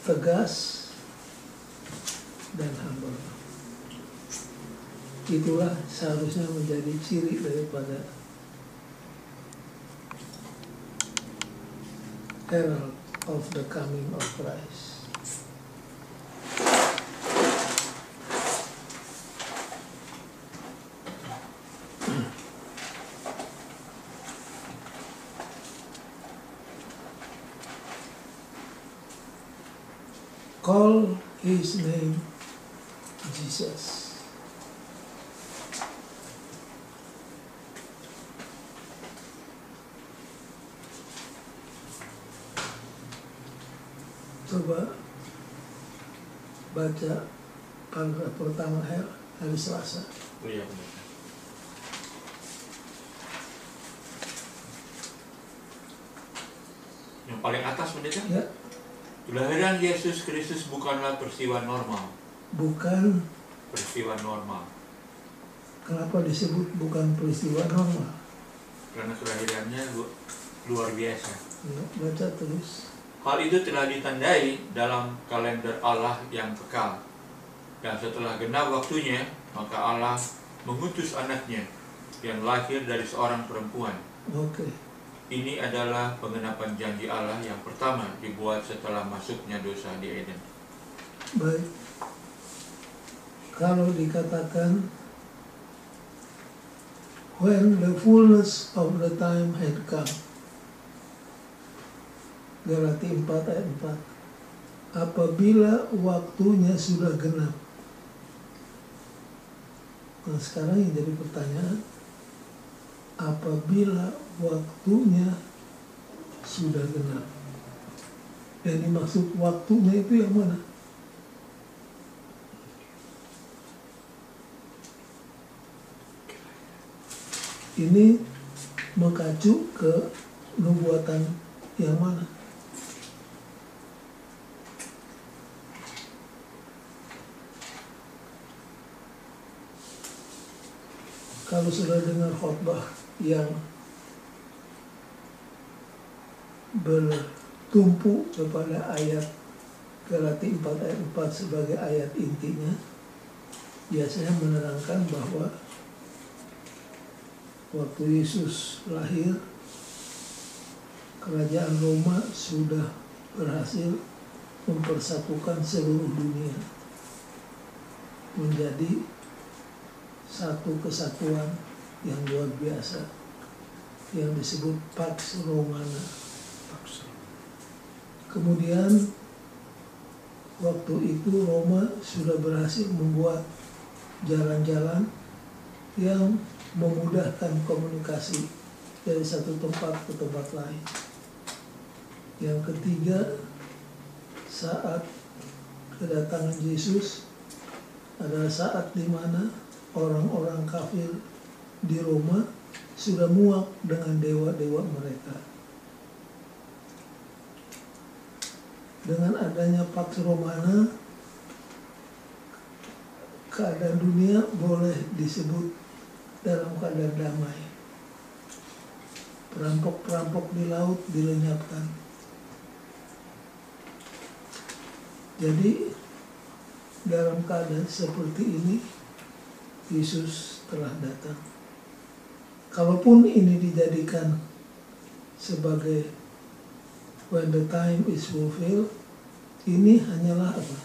tegas, dan humble. Itulah seharusnya menjadi ciri daripada herald of the coming of Christ. Call his name Jesus. Coba baca paragraf pertama hari Selasa. Oh iya benar. Yang paling atas pendeta? Ya, Kelahiran Yesus Kristus bukanlah peristiwa normal. bukan. Peristiwa normal. Kenapa disebut bukan peristiwa normal? Karena kelahirannya luar biasa. Ya, baca terus. Hal itu telah ditandai dalam kalender Allah yang kekal. Dan setelah genap waktunya, maka Allah mengutus anaknya yang lahir dari seorang perempuan. Oke. Ini adalah pengenapan janji Allah yang pertama dibuat setelah masuknya dosa di Eden. Baik. Kalau dikatakan when the fullness of the time had come, Galati 4 ayat 4, apabila waktunya sudah genap. Nah sekarang yang jadi pertanyaan, apabila waktunya sudah genap. Dan dimaksud waktunya itu yang mana? Ini mengacu ke nubuatan yang mana? Kalau sudah dengar khotbah yang bertumpu kepada ayat Galati 4 ayat 4 sebagai ayat intinya, biasanya menerangkan bahwa waktu Yesus lahir, kerajaan Roma sudah berhasil mempersatukan seluruh dunia menjadi satu kesatuan yang luar biasa yang disebut Pax Romana. Kemudian waktu itu Roma sudah berhasil membuat jalan-jalan yang memudahkan komunikasi dari satu tempat ke tempat lain. Yang ketiga, saat kedatangan Yesus adalah saat di mana orang-orang kafir di Roma sudah muak dengan dewa-dewa mereka. Dengan adanya Pax Romana, keadaan dunia boleh disebut dalam keadaan damai. Perampok-perampok di laut dilenyapkan. Jadi dalam keadaan seperti ini Yesus telah datang. Kalaupun ini dijadikan sebagai when the time is fulfilled, ini hanyalah apa?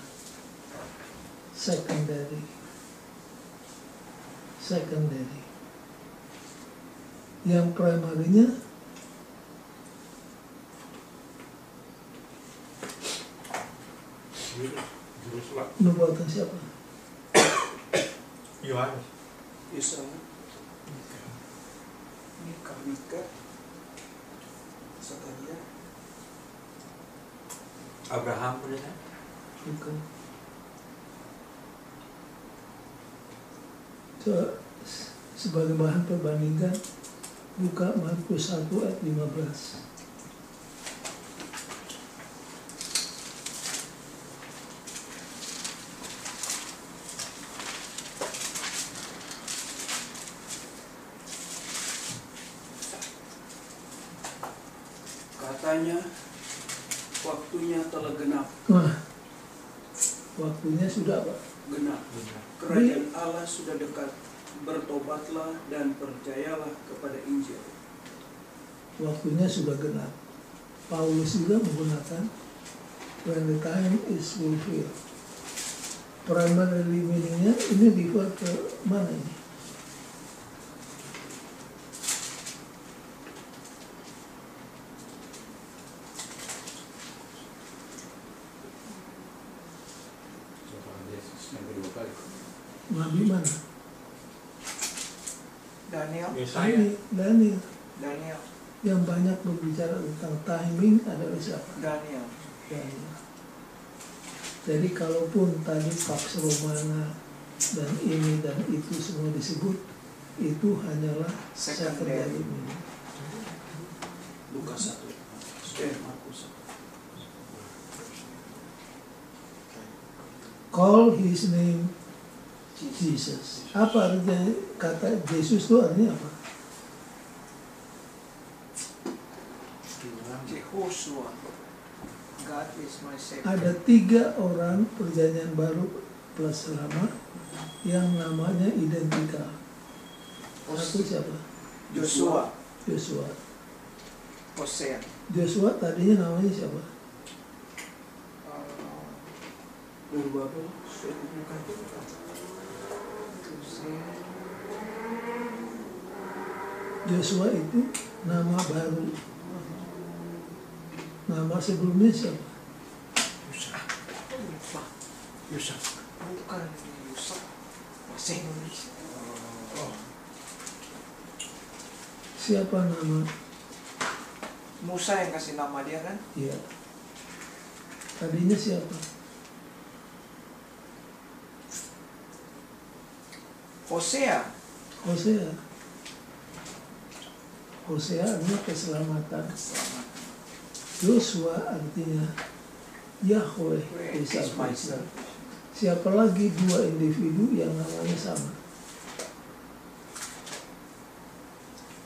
Secondary. Yang primarinya nubuatan siapa? Yohanes. Yesaya, Mika, Zakaria, Abraham pendeta. Bukan. So, sebagai bahan perbandingan, buka Markus 1 ayat 15. katanya, waktunya telah genap. Nah, waktunya sudah Pak. Genap. Kerajaan Allah sudah dekat. Bertobatlah dan percayalah kepada Injil. Waktunya sudah genap. Paulus juga menggunakan when the time is fulfilled. Primarily meaningnya ini refer ke mana ini? Yesus yang kedua kali. Nabi mana? Daniel. Daniel. Daniel. Yang banyak berbicara tentang timing adalah siapa? Daniel. Daniel. Jadi kalaupun tadi Pax Romana dan ini dan itu semua disebut, itu hanyalah secondary meaning. Lukas 1. Markus 1. Call his name Jesus. Apa artinya kata Yesus itu artinya apa? Jehoshua. God is my savior. Ada 3 orang perjanjian baru plus lama yang namanya identikal. Satu siapa? Joshua. Joshua. Hosea. Joshua tadinya namanya siapa? Zerubbabel. Joshua itu nama baru. Nama sebelumnya siapa? Yusuf. Bukan Yusuf. Bahasa Indonesia. Siapa nama? Musa yang kasih nama dia kan? Iya. Tadinya siapa? Hosea. Hosea. Hosea artinya keselamatan. Selamat. Joshua artinya Yahweh is Is my salvation. Siapa lagi 2 individu yang namanya sama?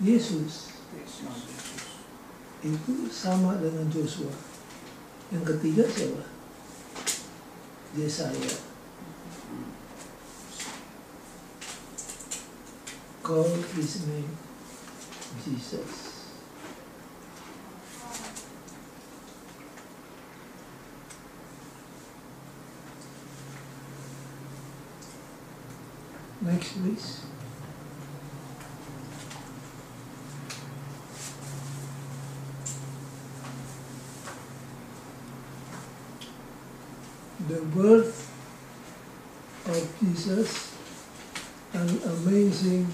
Yesus itu sama dengan Joshua. Yang ketiga siapa? Yesaya. Call his name Jesus. Next please. The birth of Jesus, an amazing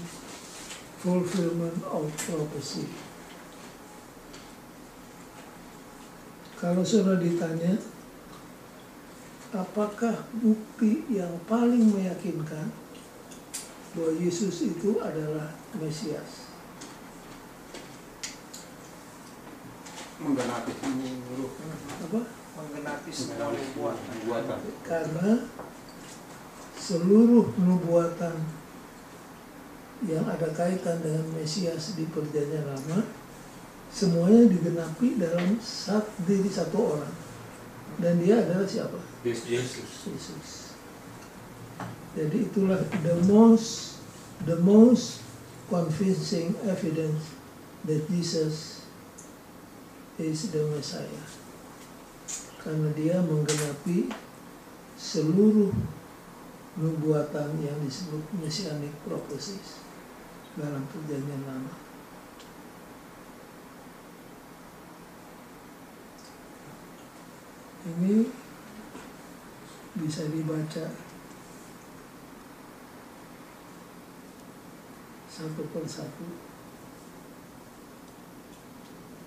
fulfillment of prophecy. Kalau sudah ditanya, apakah bukti yang paling meyakinkan bahwa Yesus itu adalah Mesias? Menggenapi seluruh. Apa? Menggenapi semua nubuatan. Karena seluruh nubuatan yang ada kaitan dengan Mesias di Perjanjian Lama semuanya digenapi dalam diri satu orang, dan dia adalah siapa? Yesus. Yesus. Jadi itulah the most convincing evidence that Jesus is the Messiah, karena dia menggenapi seluruh nubuatan yang disebut messianic prophecies dalam Perjanjian Lama. Ini bisa dibaca satu persatu.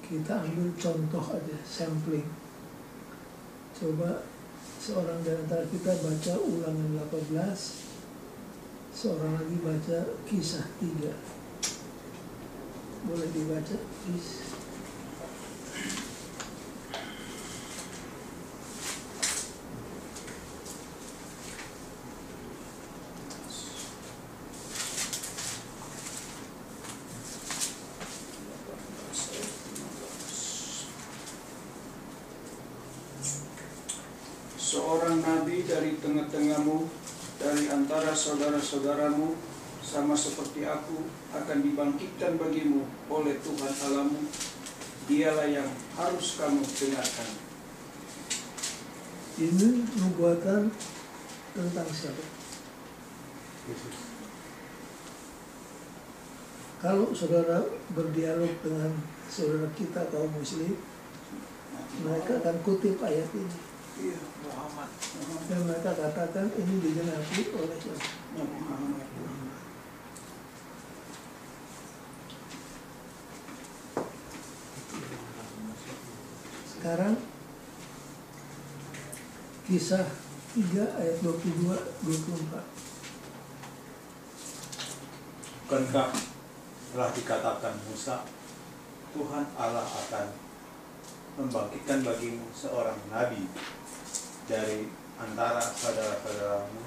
Kita ambil contoh aja, sampling. Coba seorang dari antara kita baca Ulangan 18, seorang lagi baca Kisah 3. Boleh dibaca, please. seorang nabi dari tengah-tengahmu, dari antara saudara-saudaramu, sama seperti aku, akan dibangkitkan bagimu oleh Tuhan Allahmu. Dialah yang harus kamu dengarkan. Ini nubuatan tentang siapa? Yesus. Kalau saudara berdialog dengan saudara kita kaum muslim, mereka akan kutip ayat ini. Iya, Muhammad. Dan mereka katakan ini digenapi oleh siapa? Nabi Muhammad. Sekarang Kisah 3 ayat 22-24. Bukankah telah dikatakan Musa, Tuhan Allah akan membangkitkan bagimu seorang nabi dari antara saudara-saudaramu,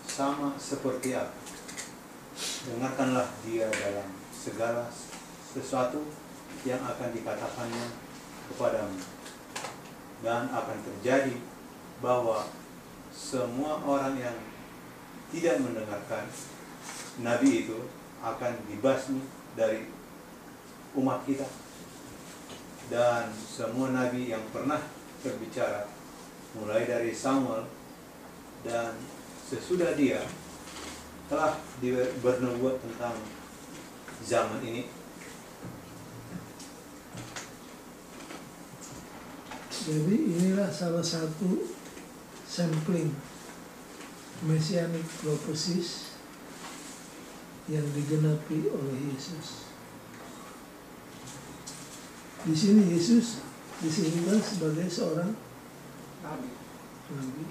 sama seperti aku. Dengarkanlah dia dalam segala sesuatu yang akan dikatakannya kepadamu. Dan akan terjadi bahwa semua orang yang tidak mendengarkan nabi itu akan dibasmi dari umat kita. Dan semua nabi yang pernah berbicara, mulai dari Samuel dan sesudah dia, telah bernubuat tentang zaman ini. Jadi inilah salah satu sampling messianic prophecies yang digenapi oleh Yesus. Di sini Yesus disebutkan sebagai seorang Nabi. nabi.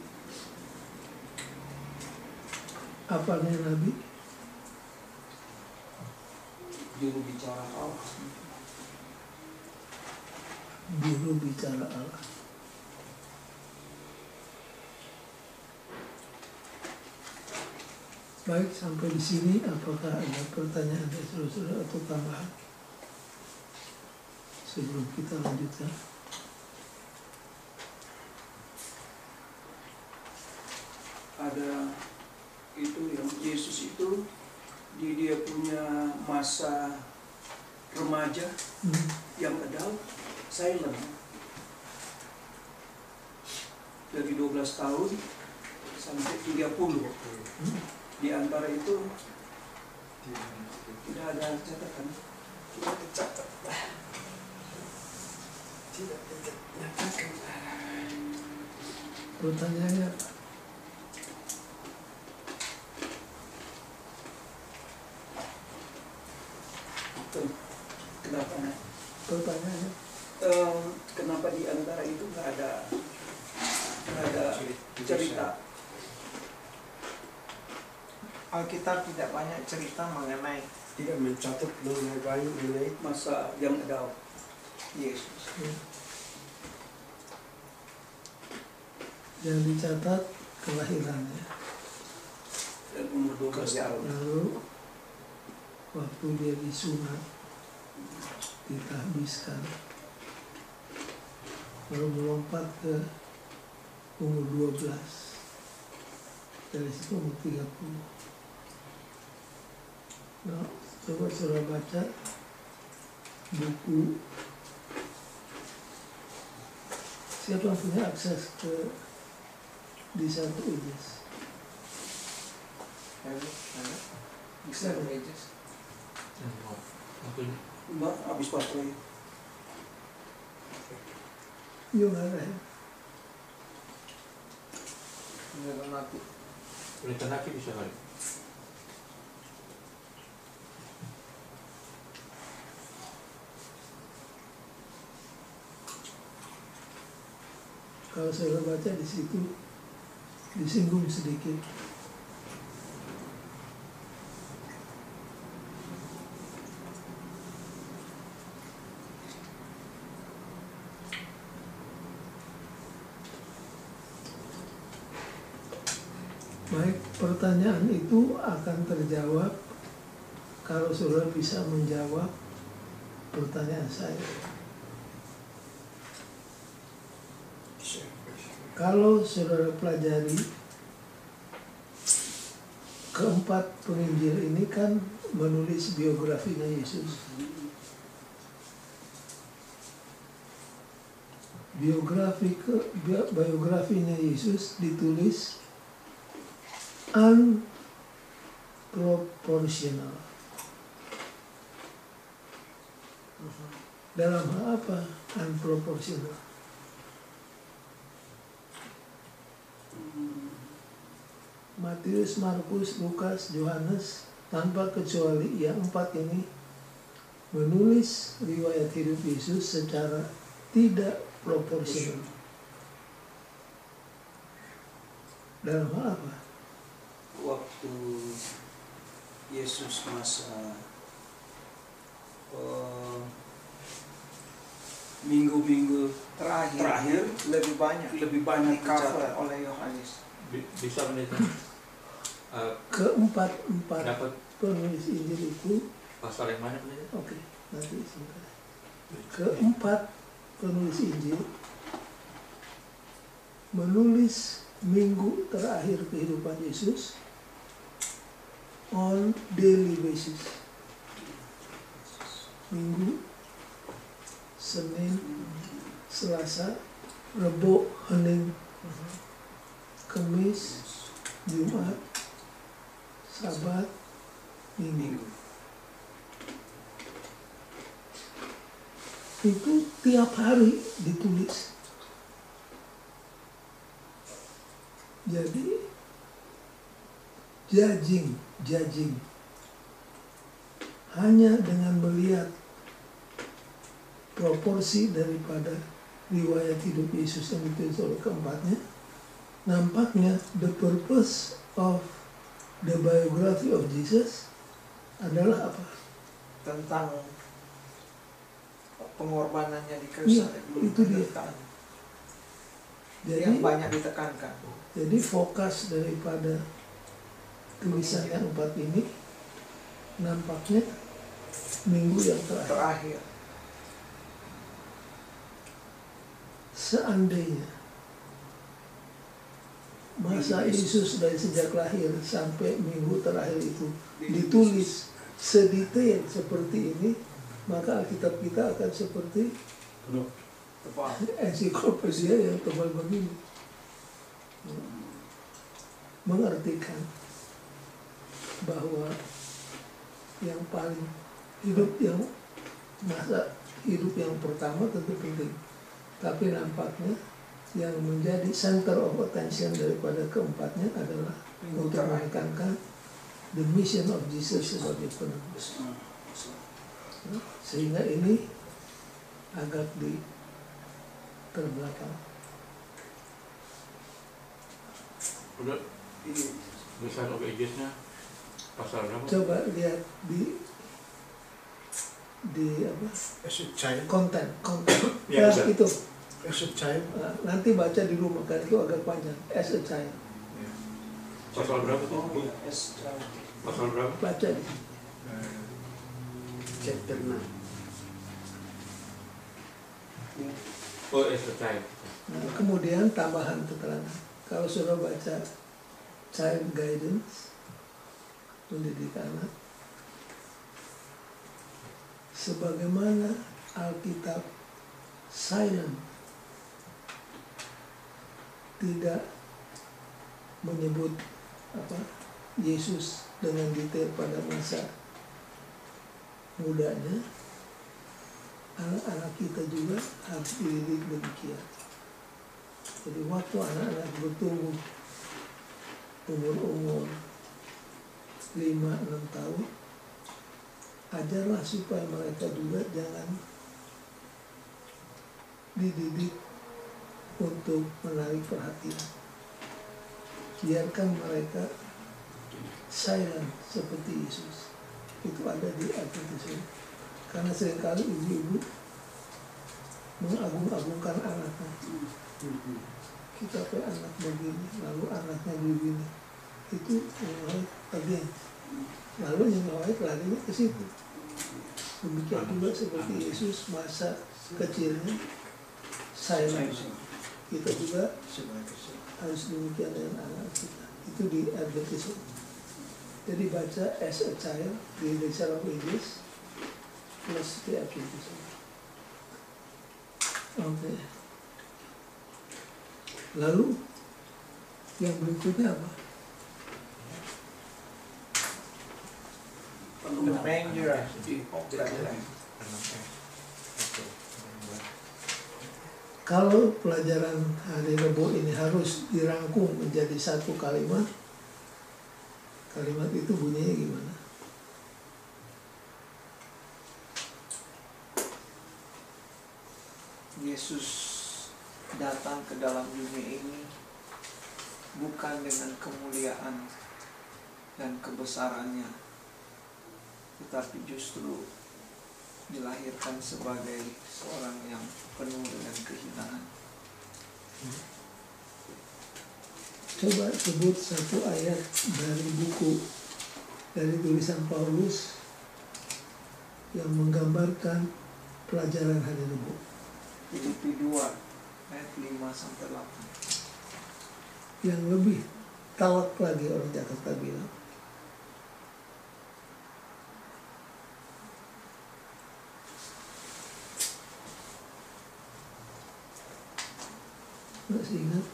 Apa nih nabi? Juru bicara Allah. Juru bicara Allah. Baik, sampai di sini apakah ada pertanyaan dari saudara-saudara atau tambahan sebelum kita lanjutkan? Ada itu yang Yesus itu dia punya masa remaja yang adult silent dari 12 tahun sampai 30. Di antara itu tidak ada catatan. Tidak tercatat. Tidak tercatat. Pertanyaannya apa? Kenapa? Pertanyaannya Kenapa di antara itu nggak ada cerita? Alkitab tidak banyak cerita mengenai Tidak mencatat mengenai Masa yang ada Yesus. yang dicatat kelahirannya, dan umur 12 tahun. lalu waktu dia disunat, ditahbiskan, lalu melompat ke umur 12, dari situ umur 30. Nah, coba saudara baca buku. Siapa yang punya akses ke di satu Ages? Bisa Ages. Mbak habis baterai. Yuk ada ya. Udah mati. Boleh tenaki bisa kali. Kalau saya baca di situ disinggung sedikit. Baik, pertanyaan itu akan terjawab kalau saudara bisa menjawab pertanyaan saya. Kalau saudara pelajari keempat penginjil ini kan menulis biografinya Yesus. Biografinya Yesus ditulis unproportional. Dalam hal apa unproportional? Matius, Markus, Lukas, Yohanes, tanpa kecuali yang empat ini menulis riwayat hidup Yesus secara tidak proporsional. Dalam hal apa? Waktu Yesus masa minggu-minggu terakhir lebih banyak lebih banyak di-cover dicatat. oleh Yohanes. Bisa menit Keempat dapat penulis Injil itu, pasal yang mana menit? oke, nanti sebentar. Keempat penulis Injil menulis minggu terakhir kehidupan Yesus on daily basis. Minggu, Senin, Selasa, Rebo, Hening, Kamis, Jumat, Sabat, Minggu. Itu tiap hari ditulis. Jadi judging hanya dengan melihat proporsi daripada riwayat hidup Yesus yang ditulis oleh keempatnya, nampaknya the purpose of the biography of Jesus adalah apa? Tentang pengorbanannya di Iya, Kristen. itu dia. Yang Jadi, banyak ditekankan. jadi fokus daripada tulisan yang empat ini nampaknya minggu yang terakhir. Seandainya masa Yesus dari sejak lahir sampai minggu terakhir itu ditulis sedetail seperti ini, maka Alkitab kita akan seperti ensiklopedia yang tebal begini, mengartikan bahwa yang paling masa hidup yang pertama tentu penting, tapi nampaknya yang menjadi center of attention daripada keempatnya adalah untuk menekankan the mission of Jesus sebagai penebus. Sehingga ini agak di terbelakang. Udah besar of ages-nya pasal berapa? Coba lihat di apa? As a child. Konten. Ya, Ya, itu. As a child. Nah, nanti baca di rumah kan itu agak panjang. As a child. Pasal berapa tuh? Oh, ya, Pasal berapa? Baca di Chapter 9. Oh, as a child. Nah, kemudian tambahan keterangan. Kalau sudah baca child guidance, mendidik anak, sebagaimana Alkitab silent, tidak menyebut Yesus dengan detail pada masa mudanya, anak-anak kita juga harus dididik demikian. Jadi waktu anak-anak bertumbuh umur 5-6 tahun, ajarlah supaya mereka juga jangan dididik untuk menarik perhatian. Biarkan mereka silent seperti Yesus. Itu ada di Alkitab. Karena seringkali ibu-ibu mengagung-agungkan anaknya. Kita pe anak begini, lalu anaknya begini. Itu yang bagian. Lalu yang lain larinya ke situ. Demikian juga seperti Yesus masa kecilnya silent. kita juga Sebagai Kristen. harus demikian dengan anak kita. Itu di Adventisme. Jadi baca as a child di Indonesia of English plus di Adventisme. Oke. Lalu yang berikutnya apa? The manger di Bethlehem. Kalau pelajaran hari Rebo ini harus dirangkum menjadi satu kalimat, kalimat itu bunyinya gimana? Yesus datang ke dalam dunia ini bukan dengan kemuliaan dan kebesarannya, tetapi justru dilahirkan sebagai seorang yang penuh dengan kehinaan. Coba sebut satu ayat dari tulisan Paulus yang menggambarkan pelajaran hari Rebo. Filipi 2 ayat 5-8. Yang lebih talak lagi orang Jakarta bilang. Masih ingat?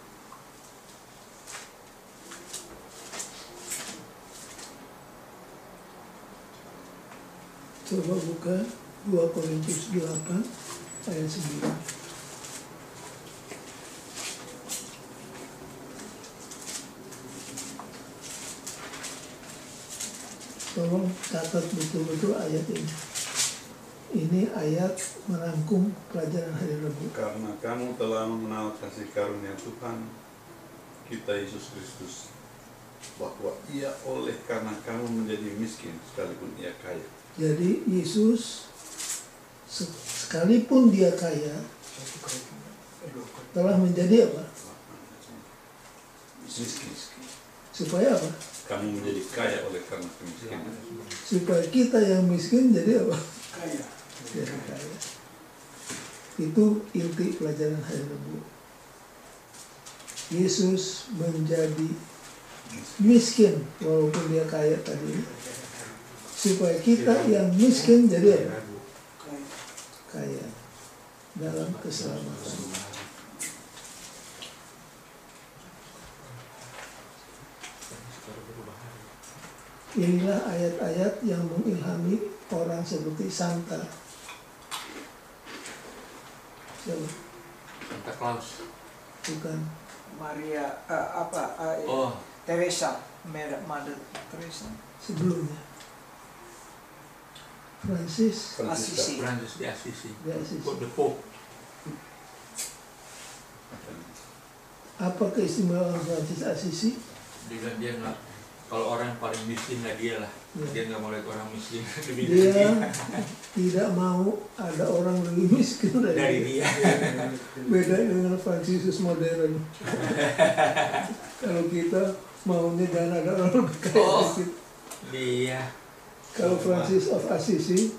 Coba buka 2 Korintus 8 ayat 9. Tolong catat betul-betul ayat ini. Ini ayat merangkum pelajaran hari Rabu. Karena kamu telah mengenal kasih karunia Tuhan kita Yesus Kristus, bahwa ia oleh karena kamu menjadi miskin sekalipun ia kaya. Jadi Yesus sekalipun dia kaya telah menjadi apa? Miskin. Supaya apa? Kamu menjadi kaya oleh karena kemiskinan. Supaya kita yang miskin jadi apa? Kaya. Jadi kaya. Itu inti pelajaran hari Rabu. Yesus menjadi miskin walaupun dia kaya tadi, supaya kita yang miskin jadi apa? Kaya dalam keselamatan. Inilah ayat-ayat yang mengilhami orang seperti Santa. Siapa? Santa Claus. Bukan. Maria Oh, Teresa, Mother Teresa. Sebelumnya. Francis Assisi. Francis di Assisi. di Assisi. The Pope. Apa keistimewaan Francis Assisi? Dia nggak, kalau orang yang paling miskin lah dia lah. Ya. Dia nggak mau lihat orang miskin. Dia tidak mau ada orang lebih miskin dari dari dia. Beda dengan Fransisius modern. Kalau kita maunya jangan ada orang lebih kaya Oh. dikit. Dia. Kalau Francis of Assisi,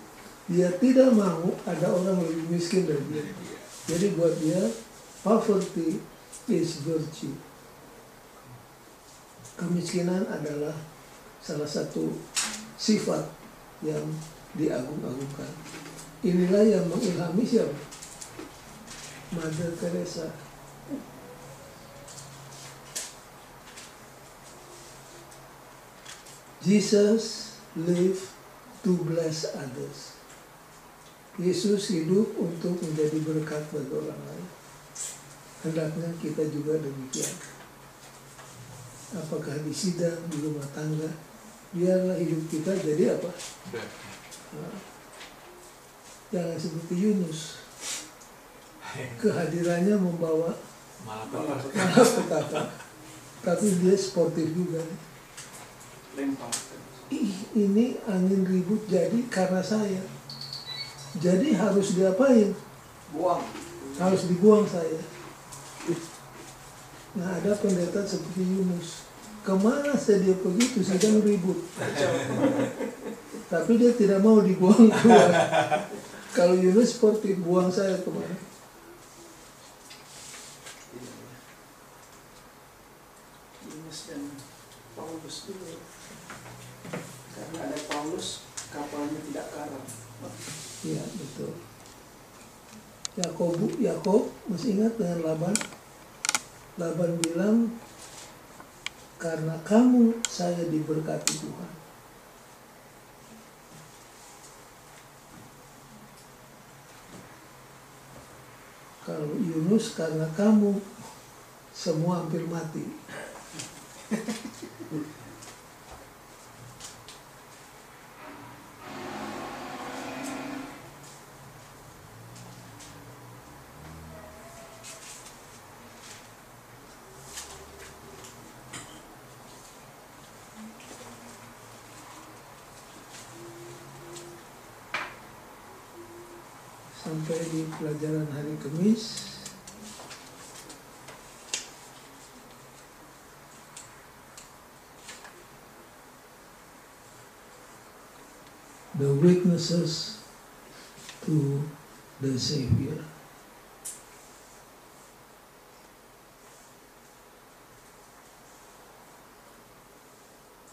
dia tidak mau ada orang lebih miskin dari dia. Jadi buat dia, poverty is virtue. Kemiskinan adalah salah satu sifat yang diagung-agungkan. Inilah yang mengilhami siapa? Mother Teresa. Jesus lived to bless others. Yesus hidup untuk menjadi berkat bagi orang lain. Hendaknya kita juga demikian. Apakah di sidang, di rumah tangga, biarlah hidup kita jadi apa? Nah, jangan seperti Yunus. Kehadirannya membawa malapetaka. Tapi dia sportif juga. Lempar. Ih, ini angin ribut jadi karena saya. Jadi harus diapain? Buang. Harus dibuang saya. Nah, ada pendeta seperti Yunus. Kemana saja dia begitu sedang ribut. Tapi dia tidak mau dibuang keluar. Kalau Yunus sportif, buang saya kemana? Yohanes dan Paulus dulu. Karena ada Paulus, kapalnya tidak karam. Ya, betul. Yakob masih ingat dengan Laban? Laban bilang, karena kamu saya diberkati Tuhan. Kalau Yunus, karena kamu semua hampir mati. Sampai di pelajaran hari Kamis, the witnesses to the Savior.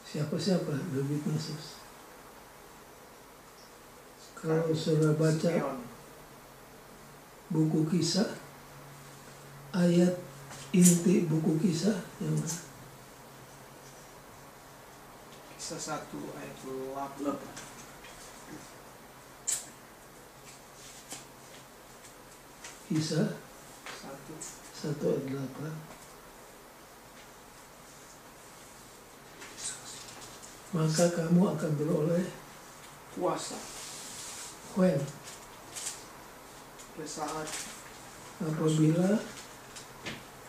Siapa-siapa the witnesses? Kalau saudara baca Simeon. buku Kisah, ayat inti buku Kisah yang mana? Kisah 1 ayat 8. Kisah 1. 1 ayat 8. Maka kamu akan beroleh Kuasa. when? Pada saat Apabila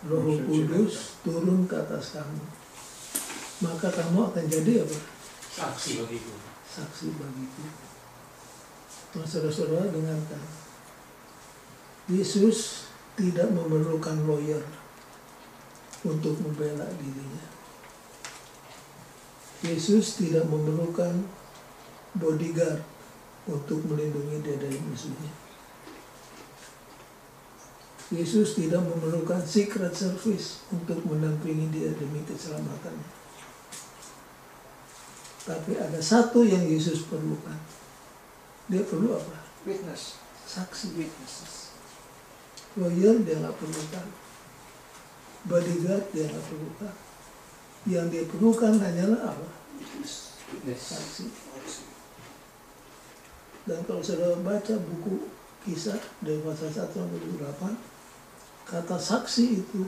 Roh Kudus turun ke atas kamu, maka kamu akan jadi apa? Saksi bagiku. Saksi bagiku. Nah, saudara-saudara dengarkan. Yesus tidak memerlukan lawyer untuk membela dirinya. Yesus tidak memerlukan bodyguard untuk melindungi dia dari musuhnya. Yesus tidak memerlukan secret service untuk mendampingi dia demi keselamatannya. Tapi ada satu yang Yesus perlukan. Dia perlu apa? witness. Saksi. Witnesses. Lawyer dia nggak perlukan. Bodyguard dia nggak perlukan. Yang dia perlukan hanyalah apa? Saksi. Dan kalau saudara baca buku Kisah dari pasal 1 sampai 8, kata saksi itu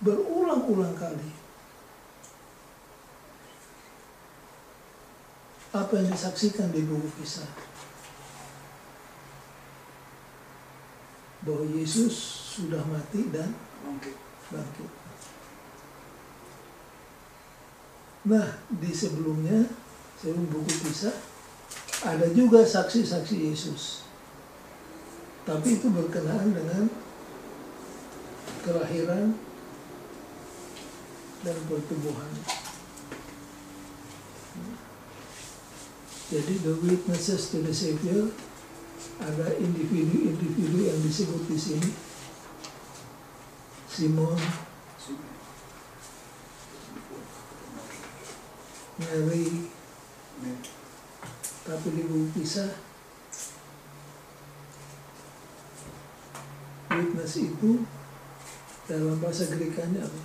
berulang-ulang kali. Apa yang disaksikan di buku Kisah? Bahwa Yesus sudah mati dan bangkit. Nah, di sebelumnya, sebelum buku Kisah, ada juga saksi-saksi Yesus. Tapi itu berkenaan dengan kelahiran dan pertumbuhan. Jadi the witnesses to the Savior, ada individu-individu yang disebut di sini. Simon, Mary, tapi di buku Kisah, witness itu dalam bahasa Grekanya apa?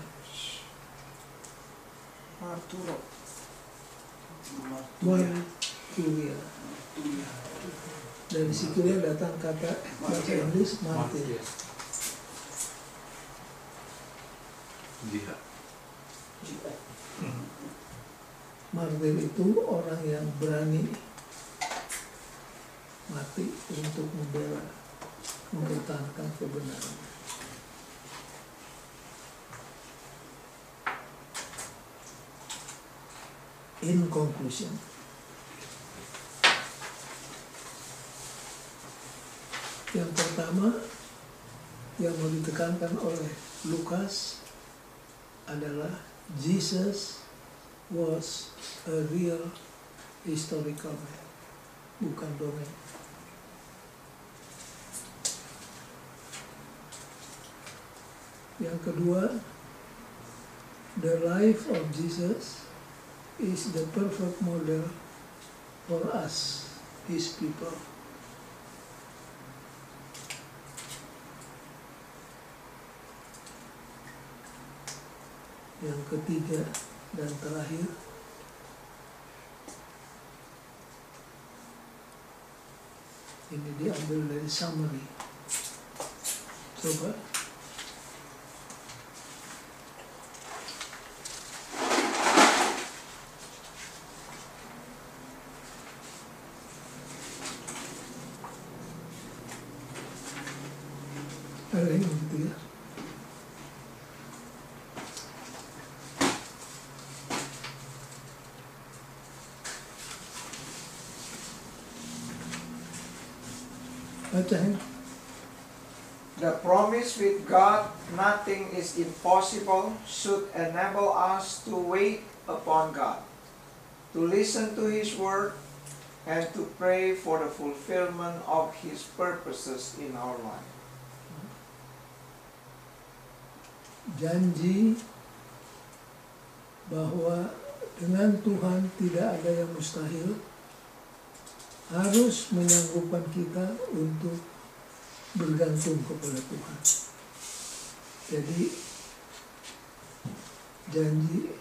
Marturo. Marturia. Dari situnya datang kata bahasa Inggris martir. Jihad. Martir itu orang yang berani mati untuk membela, mempertahankan kebenaran. In conclusion, yang pertama yang mau ditekankan oleh Lukas adalah Jesus was a real historical man, bukan dongeng. Yang kedua, the life of Jesus is the perfect model for us, His people. Yang ketiga dan terakhir, ini diambil dari summary. Coba. Ada yang gitu ya. Bacain. The promise with God, nothing is impossible, should enable us to wait upon God, to listen to His word, and to pray for the fulfillment of His purposes in our life. Janji bahwa dengan Tuhan tidak ada yang mustahil harus menyanggupkan kita untuk bergantung kepada Tuhan. Jadi janji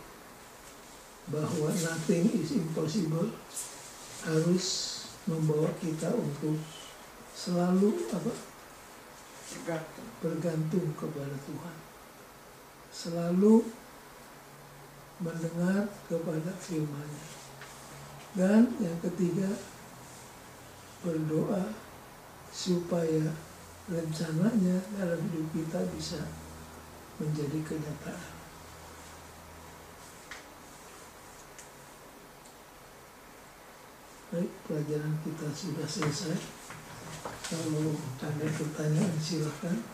bahwa nothing is impossible harus membawa kita untuk selalu bergantung kepada Tuhan. Selalu mendengar kepada firman-Nya. Dan yang ketiga, berdoa supaya rencananya dalam hidup kita bisa menjadi kenyataan. Baik, pelajaran kita sudah selesai. Kalau ada pertanyaan silakan.